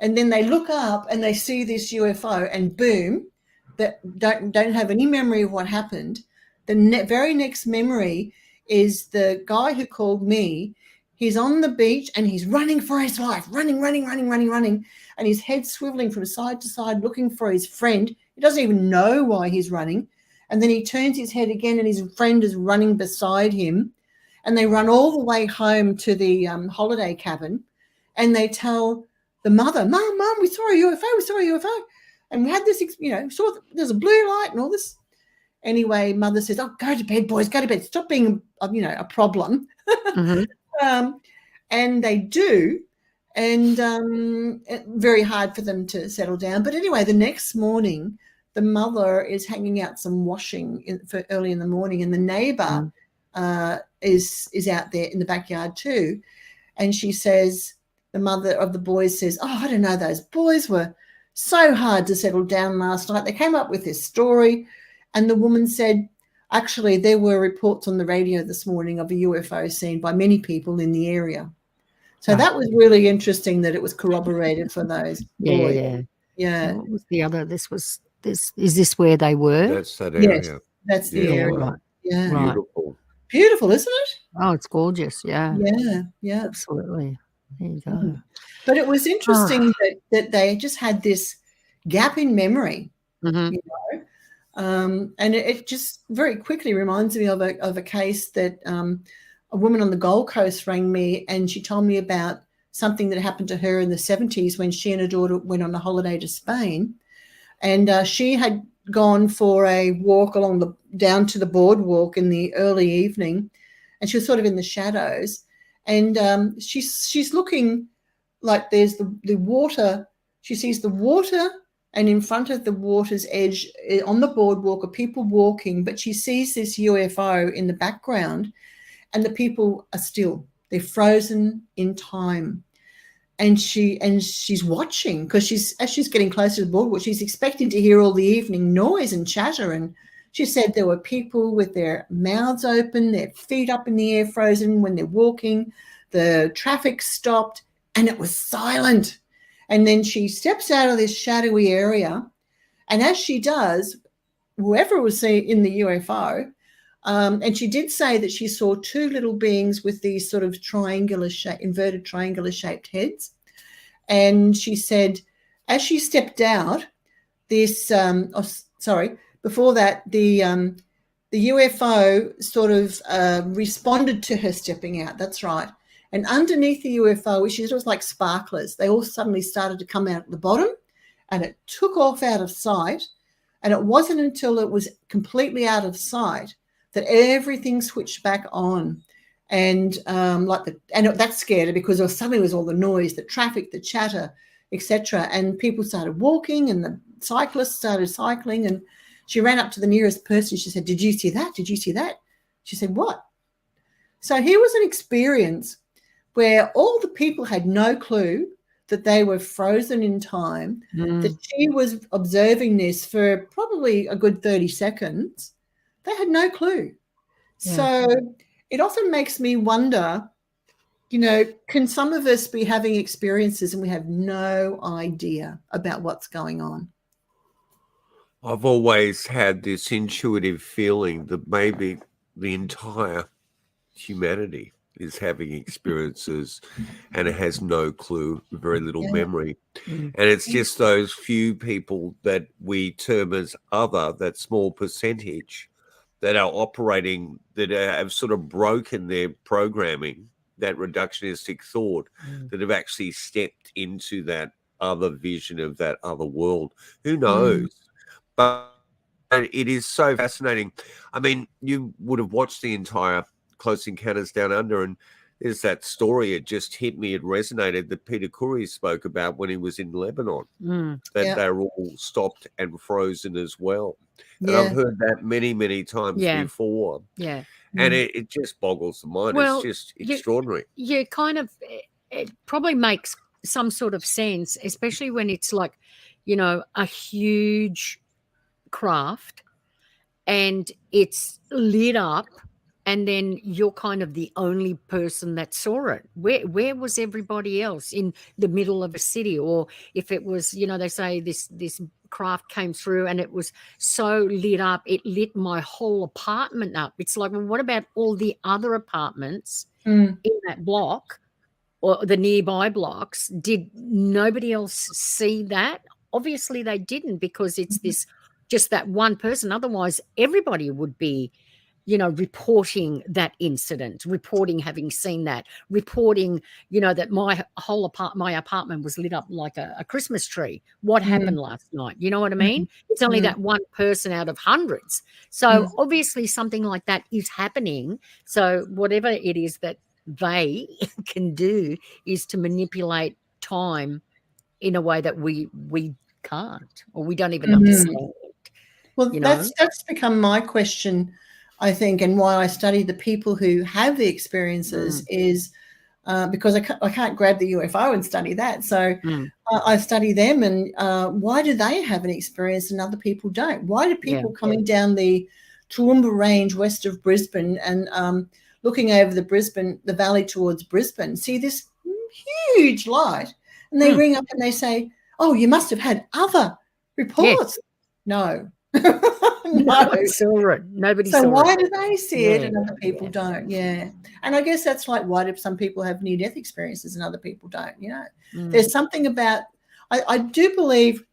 And then they look up and they see this UFO, and boom, that don't have any memory of what happened. The very next memory is the guy who called me. He's on the beach and he's running for his life, running, and his head swiveling from side to side looking for his friend. He doesn't even know why he's running. And then he turns his head again and his friend is running beside him. And they run all the way home to the holiday cabin, and they tell the mother, Mom, we saw a UFO. And we had this, there's a blue light and all this. Anyway, mother says, go to bed, boys, go to bed. Stop being, a problem. And they do. And very hard for them to settle down. But anyway, the next morning, the mother is hanging out some washing for early in the morning, and the neighbor is out there in the backyard too. And she says, the mother of the boys says, I don't know, those boys were so hard to settle down last night. They came up with this story. And the woman said, actually, there were reports on the radio this morning of a UFO seen by many people in the area. So that was really interesting that it was corroborated for those boys. Yeah. What was the other? Is this where they were? That's that area. Yes, that's the area. Right. Yeah. Beautiful. Beautiful, isn't it? Oh, it's gorgeous. Yeah. Yeah. Absolutely. There you go. But it was interesting that they just had this gap in memory, and it just very quickly reminds me of a case that a woman on the Gold Coast rang me, and she told me about something that happened to her in the 70s when she and her daughter went on a holiday to Spain, and she had gone for a walk down to the boardwalk in the early evening, and she was sort of in the shadows, and she's looking like there's the water. She sees the water, and in front of the water's edge on the boardwalk are people walking, but she sees this UFO in the background, and the people are still. They're frozen in time. And she's watching, because as she's getting closer to the boardwalk, she's expecting to hear all the evening noise and chatter. And she said there were people with their mouths open, their feet up in the air, frozen when they're walking. The traffic stopped, and it was silent. And then she steps out of this shadowy area, and as she does, whoever was in the UFO, and she did say that she saw two little beings with these sort of inverted triangular shaped heads. And she said, as she stepped out, before that, the UFO sort of responded to her stepping out. That's right. And underneath the UFO, which was like sparklers, they all suddenly started to come out at the bottom, and it took off out of sight. And it wasn't until it was completely out of sight that everything switched back on. And that scared her, because suddenly was all the noise, the traffic, the chatter, etc. And people started walking, and the cyclists started cycling. And she ran up to the nearest person. She said, "Did you see that? Did you see that?" She said, "What?" So here was an experience where all the people had no clue that they were frozen in time, that she was observing this for probably a good 30 seconds. They had no clue. Yeah. So it often makes me wonder, can some of us be having experiences and we have no idea about what's going on? I've always had this intuitive feeling that maybe the entire humanity is having experiences and it has no clue, very little memory. And it's just those few people that we term as other, that small percentage that are operating, that have sort of broken their programming, that reductionistic thought, that have actually stepped into that other vision of that other world. Who knows? But it is so fascinating. I mean, you would have watched the entire Close Encounters Down Under, and there's that story, it just hit me, it resonated, that Peter Curry spoke about when he was in Lebanon, that they're all stopped and frozen as well. And I've heard that many, many times before. Yeah. And it just boggles the mind. Well, it's just extraordinary. You kind of, it probably makes some sort of sense, especially when it's like, you know, a huge craft and it's lit up, and then you're kind of the only person that saw it. Where was everybody else in the middle of a city? Or if it was, you know, they say this craft came through and it was so lit up, it lit my whole apartment up. It's like, well, what about all the other apartments in that block or the nearby blocks? Did nobody else see that? Obviously they didn't, because it's this, just that one person. Otherwise everybody would be, you know, reporting that incident, reporting having seen that, reporting, you know, that my apartment was lit up like a Christmas tree. What happened last night? You know what I mean? It's only that one person out of hundreds. So obviously something like that is happening. So whatever it is that they can do is to manipulate time in a way that we can't, or we don't even understand. Well, that's become my question, I think, and why I study the people who have the experiences is because I can't grab the UFO and study that. So I study them, and why do they have an experience and other people don't? Why do people coming down the Toowoomba Range west of Brisbane and looking over the valley towards Brisbane see this huge light, and they ring up and they say, "Oh, you must have had other reports." No. Nobody saw it. Nobody saw it. So why do they see it and other people don't? Yeah. And I guess that's like, why do some people have near-death experiences and other people don't? You know, there's something about, I do believe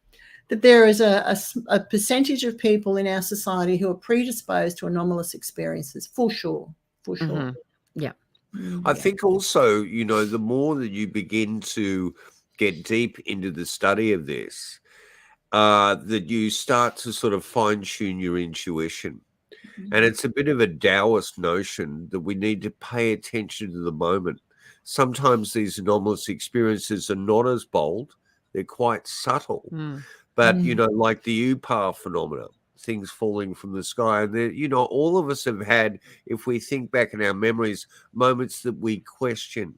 that there is a percentage of people in our society who are predisposed to anomalous experiences, for sure. Yeah. I think also, you know, the more that you begin to get deep into the study of this, that you start to sort of fine-tune your intuition. And it's a bit of a Taoist notion that we need to pay attention to the moment. Sometimes these anomalous experiences are not as bold. They're quite subtle. But, you know, like the UPAR phenomena, things falling from the sky. And, you know, all of us have had, if we think back in our memories, moments that we question.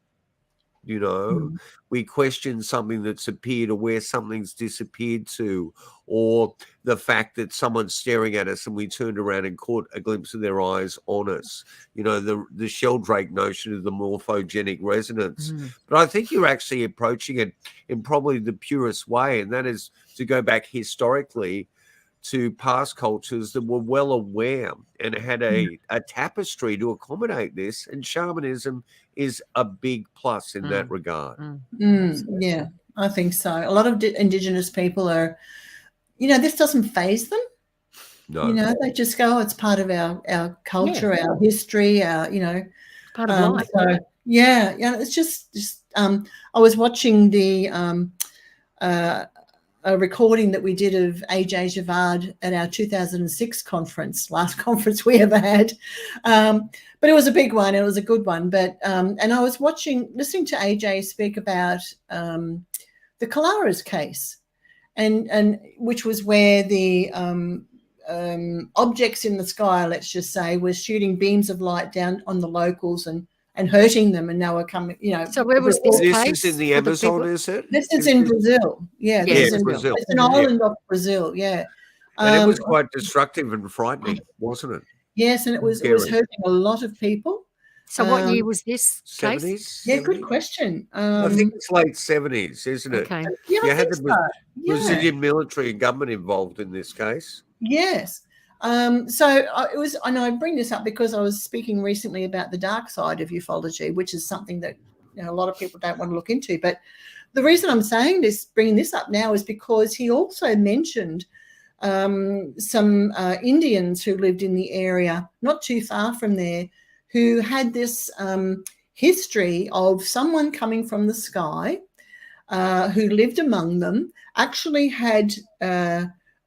You know, we question something that's appeared, or where something's disappeared to, or the fact that someone's staring at us and we turned around and caught a glimpse of their eyes on us. You know, the Sheldrake notion of the morphogenic resonance. But I think you're actually approaching it in probably the purest way, and that is to go back historically to past cultures that were well aware and had a tapestry to accommodate this, and shamanism is a big plus in that regard. Yeah, I think so. A lot of Indigenous people are, you know, this doesn't faze them. No. You know, they just go, oh, it's part of our culture, our history, our, you know. Part of life. So, yeah, it's just I was watching the a recording that we did of AJ Javard at our 2006 conference, last conference we ever had. But it was a big one. It was a good one. But and I was listening to AJ speak about the Colaras case, and which was where the objects in the sky, let's just say, were shooting beams of light down on the locals and hurting them, and they were coming, you know. So where was this case? This is in the Amazon, is it? This is in Brazil. Yeah, this is in Brazil. It's an island of Brazil, yeah. And it was quite destructive and frightening, wasn't it? Yes, and it was hurting a lot of people. So what year was this 70s? case? Yeah, good question. I think it's late 70s, isn't it? Okay. Yeah, You I had think the Brazilian military and government involved in this case. Yes. So it was, I know I bring this up because I was speaking recently about the dark side of ufology, which is something that, you know, a lot of people don't want to look into. But the reason I'm saying this, bringing this up now, is because he also mentioned some Indians who lived in the area not too far from there, who had this history of someone coming from the sky who lived among them, actually had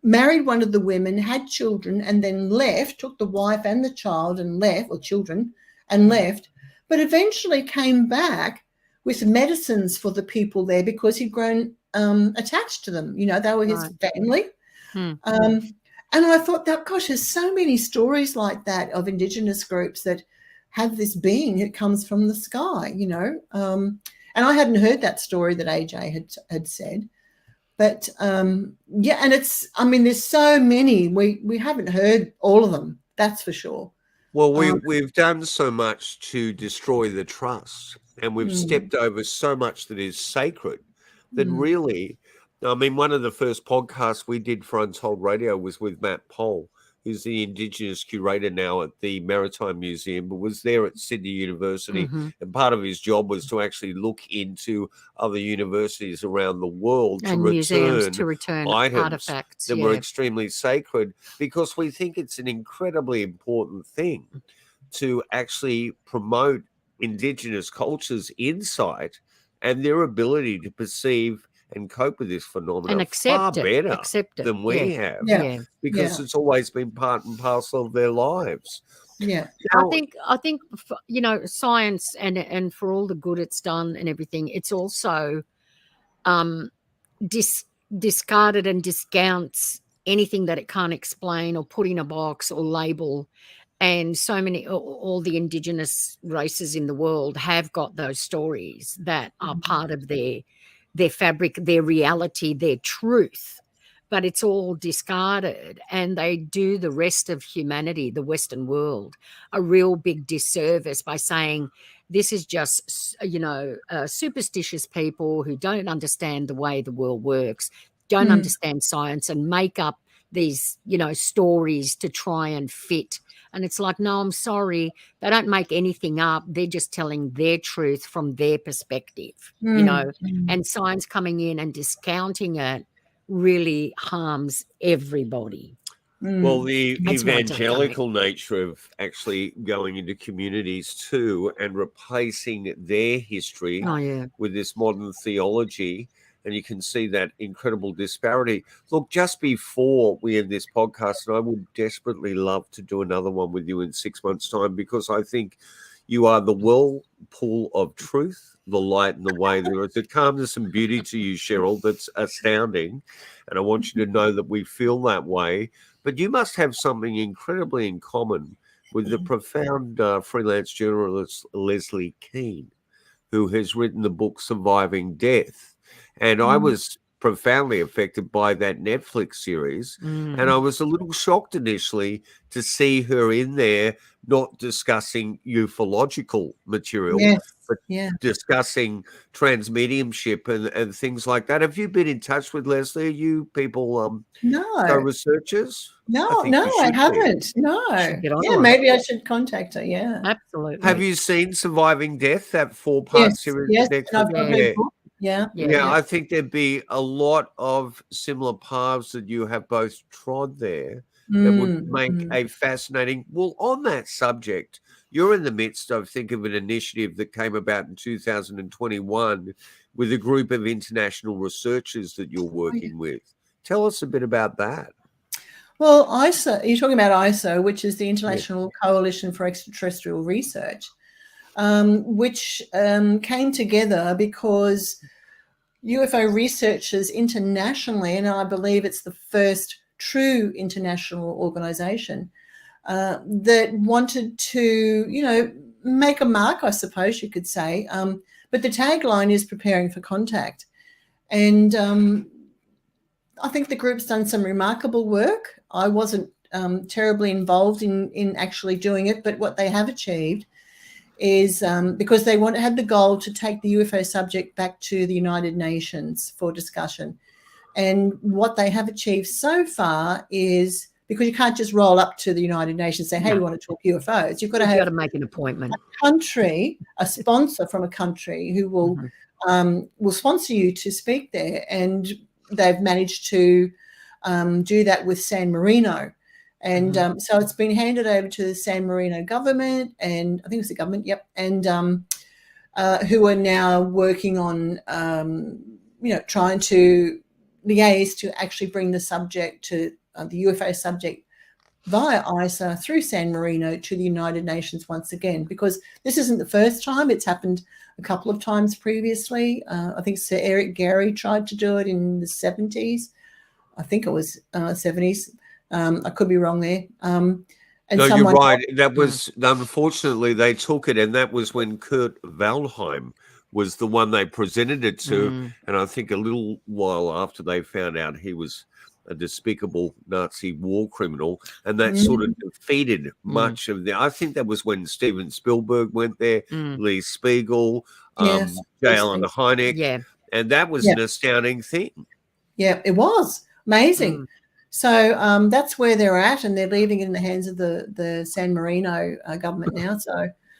married one of the women, had children, and then left, took the wife and the child and left, or children, and left, but eventually came back with medicines for the people there because he'd grown attached to them. They were his family. And I thought that, gosh, there's so many stories like that of Indigenous groups that have this being that comes from the sky, and I hadn't heard that story that AJ had said. But, and there's so many. We haven't heard all of them, that's for sure. Well, we've done so much to destroy the trust, and we've stepped over so much that is sacred that really, one of the first podcasts we did for Untold Radio was with Matt Pohl, who's the Indigenous curator now at the Maritime Museum, but was there at Sydney University. And part of his job was to actually look into other universities around the world and museums to return artifacts that were extremely sacred, because we think it's an incredibly important thing to actually promote Indigenous cultures' insight and their ability to perceive and cope with this phenomenon far better than we have, because it's always been part and parcel of their lives. Yeah, now, I think science and for all the good it's done and everything, it's also discarded and discounts anything that it can't explain or put in a box or label. And so many, all the Indigenous races in the world have got those stories that are part of their fabric, their reality, their truth, but it's all discarded, and they do the rest of humanity, the Western world, a real big disservice by saying this is just, superstitious people who don't understand the way the world works, don't understand science, and make up these, stories to try and fit. And it's like, no, I'm sorry. They don't make anything up. They're just telling their truth from their perspective, and science coming in and discounting it really harms everybody. Well, the evangelical nature of actually going into communities too and replacing their history with this modern theology. And you can see that incredible disparity. Look, just before we end this podcast, and I would desperately love to do another one with you in 6 months' time, because I think you are the whirlpool of truth, the light and the way. There is a calmness and beauty to you, Sheryl, that's astounding. And I want you to know that we feel that way. But you must have something incredibly in common with the profound freelance journalist Leslie Kean, who has written the book Surviving Death. And I was profoundly affected by that Netflix series. And I was a little shocked initially to see her in there, not discussing ufological material, but discussing transmediumship and things like that. Have you been in touch with Leslie? Are you people researchers? No, I haven't. No. Maybe I should contact her. Yeah. Absolutely. Have you seen Surviving Death, that 4-part series? Yes, and I've got her book. Yeah, I think there'd be a lot of similar paths that you have both trod there that would make a fascinating. Well, on that subject, you're in the midst of, think of an initiative that came about in 2021 with a group of international researchers that you're working with. Tell us a bit about that. Well, ISO, you're talking about ISO, which is the International Coalition for Extraterrestrial Research. Which came together because UFO researchers internationally, and I believe it's the first true international organization that wanted to, make a mark, I suppose you could say. But the tagline is preparing for contact. And I think the group's done some remarkable work. I wasn't terribly involved in actually doing it, but what they have achieved is because they had the goal to take the UFO subject back to the United Nations for discussion. And what they have achieved so far is, because you can't just roll up to the United Nations and say, hey, we want to talk UFOs. You've got to make an appointment. A country, a sponsor from a country who will sponsor you to speak there. And they've managed to do that with San Marino. And so it's been handed over to the San Marino government, and I think it's the government, and who are now working on trying to liaise to actually bring the subject to the UFO subject via ISA through San Marino to the United Nations once again, because this isn't the first time. It's happened a couple of times previously. I think Sir Eric Gary tried to do it in the 70s. I think it was 70s. I could be wrong there. No, you're right. That was, unfortunately, they took it, and that was when Kurt Waldheim was the one they presented it to. And I think a little while after they found out he was a despicable Nazi war criminal, and that sort of defeated much of the. I think that was when Steven Spielberg went there, Lee Spiegel, J. Allen Hynek, and that was an astounding thing. Yeah, it was amazing. So that's where they're at, and they're leaving it in the hands of the San Marino government now. So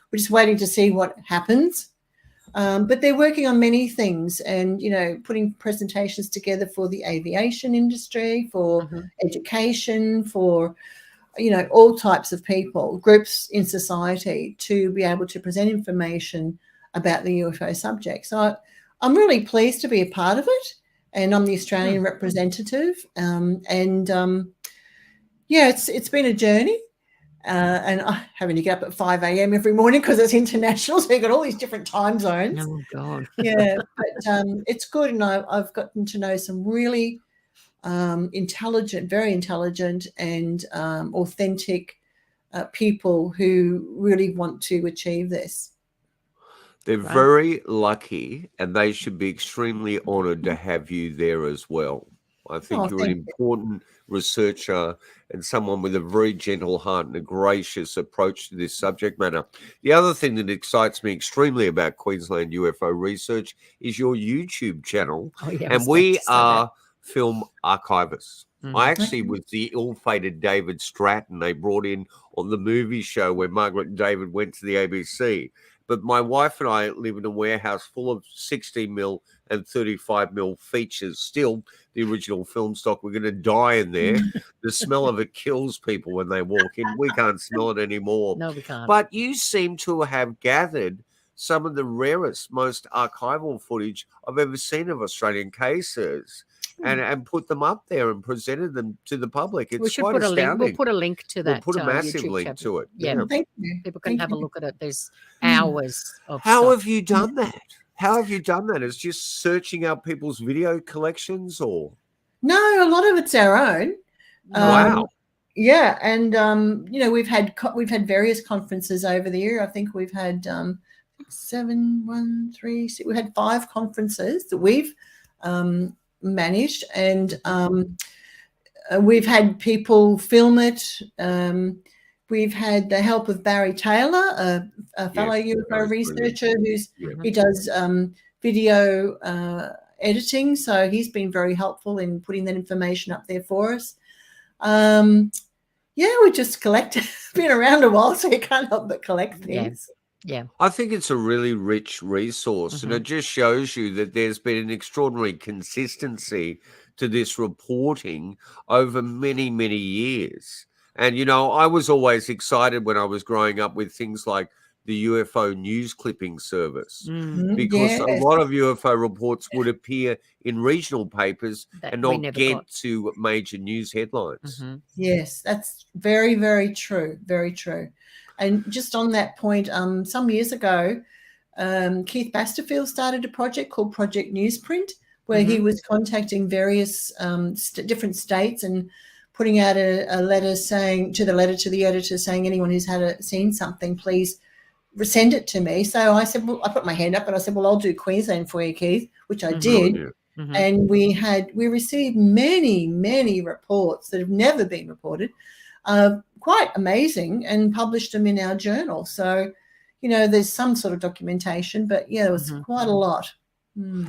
we're just waiting to see what happens. But they're working on many things and, putting presentations together for the aviation industry, for education, for, all types of people, groups in society to be able to present information about the UFO subject. So I'm really pleased to be a part of it, and I'm the Australian representative. It's been a journey. And I'm having to get up at 5 a.m. every morning because it's international. So you've got all these different time zones. Oh, God. But it's good. And I've gotten to know some really very intelligent and authentic people who really want to achieve this. They're very lucky, and they should be extremely honoured to have you there as well. I think you're an important researcher and someone with a very gentle heart and a gracious approach to this subject matter. The other thing that excites me extremely about Queensland UFO research is your YouTube channel. And we are film archivists. I actually was the ill-fated David Stratton they brought in on the movie show where Margaret and David went to the ABC. But my wife and I live in a warehouse full of 16mm and 35mm features. Still, the original film stock. We're going to die in there. The smell of it kills people when they walk in. We can't smell it anymore. No, we can't. But you seem to have gathered some of the rarest, most archival footage I've ever seen of Australian cases. And put them up there and presented them to the public. It's quite astounding. We'll put a link to that. We'll put a massive link to it. Yeah, thank you. People can have a look at it. There's hours of How have you done that? How have you done that? It's just searching out people's video collections, or? No, a lot of it's our own. Wow. Yeah, and we've had various conferences over the year. I think we've had 5 conferences that we've managed, and we've had people film it. We've had the help of Barry Taylor, a fellow UFO researcher he does video editing, so he's been very helpful in putting that information up there for us. We just collect. Been around a while, so you can't help but collect things. Yeah. I think it's a really rich resource, and it just shows you that there's been an extraordinary consistency to this reporting over many, many years. And, I was always excited when I was growing up with things like the UFO news clipping service, because a lot of UFO reports would appear in regional papers and not get to major news headlines. Yes, that's very, very true. Very true. And just on that point, some years ago, Keith Basterfield started a project called Project Newsprint, where he was contacting various different states and putting out a letter to the editor saying, anyone who's seen something, please send it to me. So I said, I put my hand up and I said, well, I'll do Queensland for you, Keith, which I did. And we received many, many reports that have never been reported. Quite amazing, and published them in our journal. So, there's some sort of documentation, but there was quite a lot.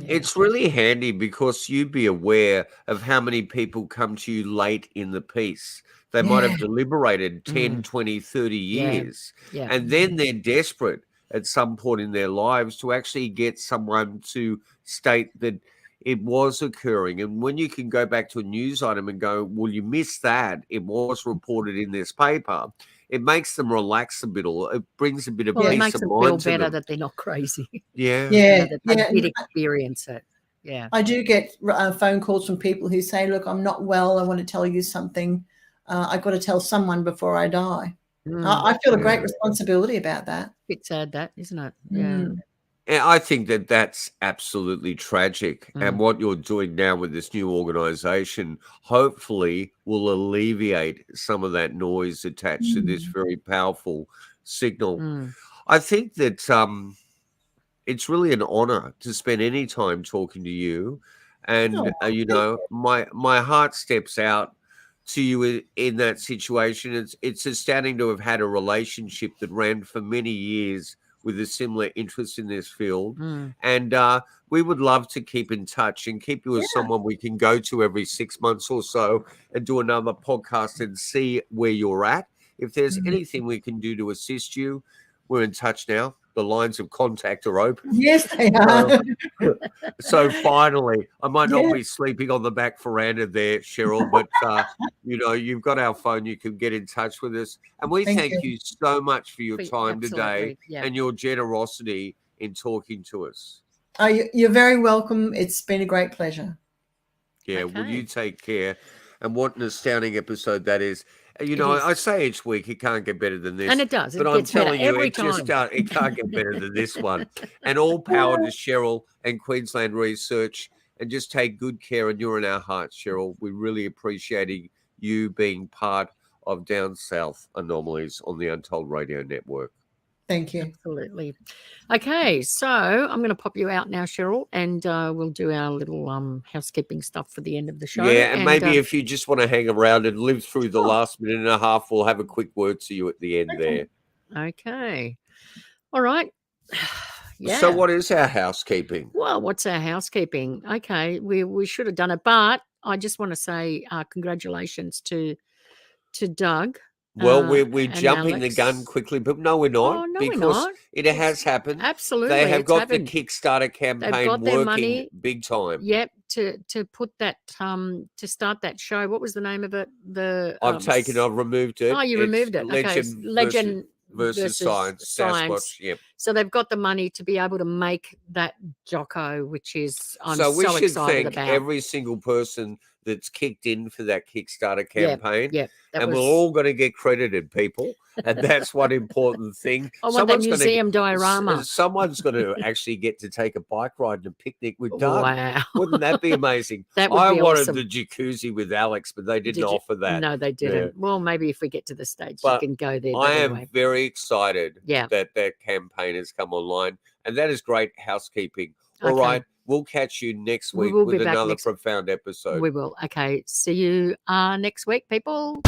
It's really handy because you'd be aware of how many people come to you late in the piece. They might have deliberated 10, 20, 30 years. And then they're desperate at some point in their lives to actually get someone to state that it was occurring. And when you can go back to a news item and go, well, you missed that, it was reported in this paper, it makes them relax a bit. It brings a bit of peace of mind. It makes them feel better that they're not crazy. Yeah. That they did experience it. Yeah. I do get phone calls from people who say, look, I'm not well. I want to tell you something. I've got to tell someone before I die. I feel a great responsibility about that. Bit sad, that, isn't it? Yeah. Mm. And I think that that's absolutely tragic. And what you're doing now with this new organization hopefully will alleviate some of that noise attached to this very powerful signal. I think that it's really an honor to spend any time talking to you. And, you know, my heart steps out to you in that situation. It's astounding to have had a relationship that ran for many years with a similar interest in this field. And we would love to keep in touch and keep you as someone we can go to every 6 months or so and do another podcast and see where you're at. If there's anything we can do to assist you, we're in touch now. The lines of contact are open. Yes, they are. So finally, I might not be sleeping on the back veranda there, Sheryl, but you know, you've got our phone. You can get in touch with us, and we thank you so much for your time today and your generosity in talking to us. Oh, you're very welcome. It's been a great pleasure. Yeah, well, you take care. And what an astounding episode that is. You know, I say each week it can't get better than this. And it does. But I'm telling you, it can't get better than this one. And all power to Sheryl and Queensland Research. And just take good care. And you're in our hearts, Sheryl. We really appreciate you being part of Down South Anomalies on the Untold Radio Network. Thank you. Absolutely. Okay, so I'm going to pop you out now, Sheryl, and we'll do our little housekeeping stuff for the end of the show. Yeah, and maybe if you just want to hang around and live through the last minute and a half, we'll have a quick word to you at the end there. Okay. All right. Yeah. So what is our housekeeping? Well, what's our housekeeping? Okay, we should have done it, but I just want to say congratulations to Doug. Well, we're jumping Alex. The gun quickly, but no, we're not. Oh, no, because we're not. It has happened. Absolutely. They have got the Kickstarter campaign working money, big time. Yep, to put that to start that show. What was the name of it? I've removed it. Oh, you removed it. Legend versus Science. Sasquatch. Yep. So they've got the money to be able to make that Jocko, which is I'm so we should excited thank about. Every single person that's kicked in for that Kickstarter campaign. Yep, and we're all going to get credited, people. And that's one important thing. I want the museum diorama. Someone's going to actually get to take a bike ride and a picnic with Doug. Wow. Wouldn't that be amazing? That would be wanted awesome. The jacuzzi with Alex, but they didn't offer that. No, they didn't. Yeah. Well, maybe if we get to the stage, you can go there. I am very excited that campaign has come online. And that is great housekeeping. All right. We'll catch you next week with another profound episode. We will. Okay. See you next week, people.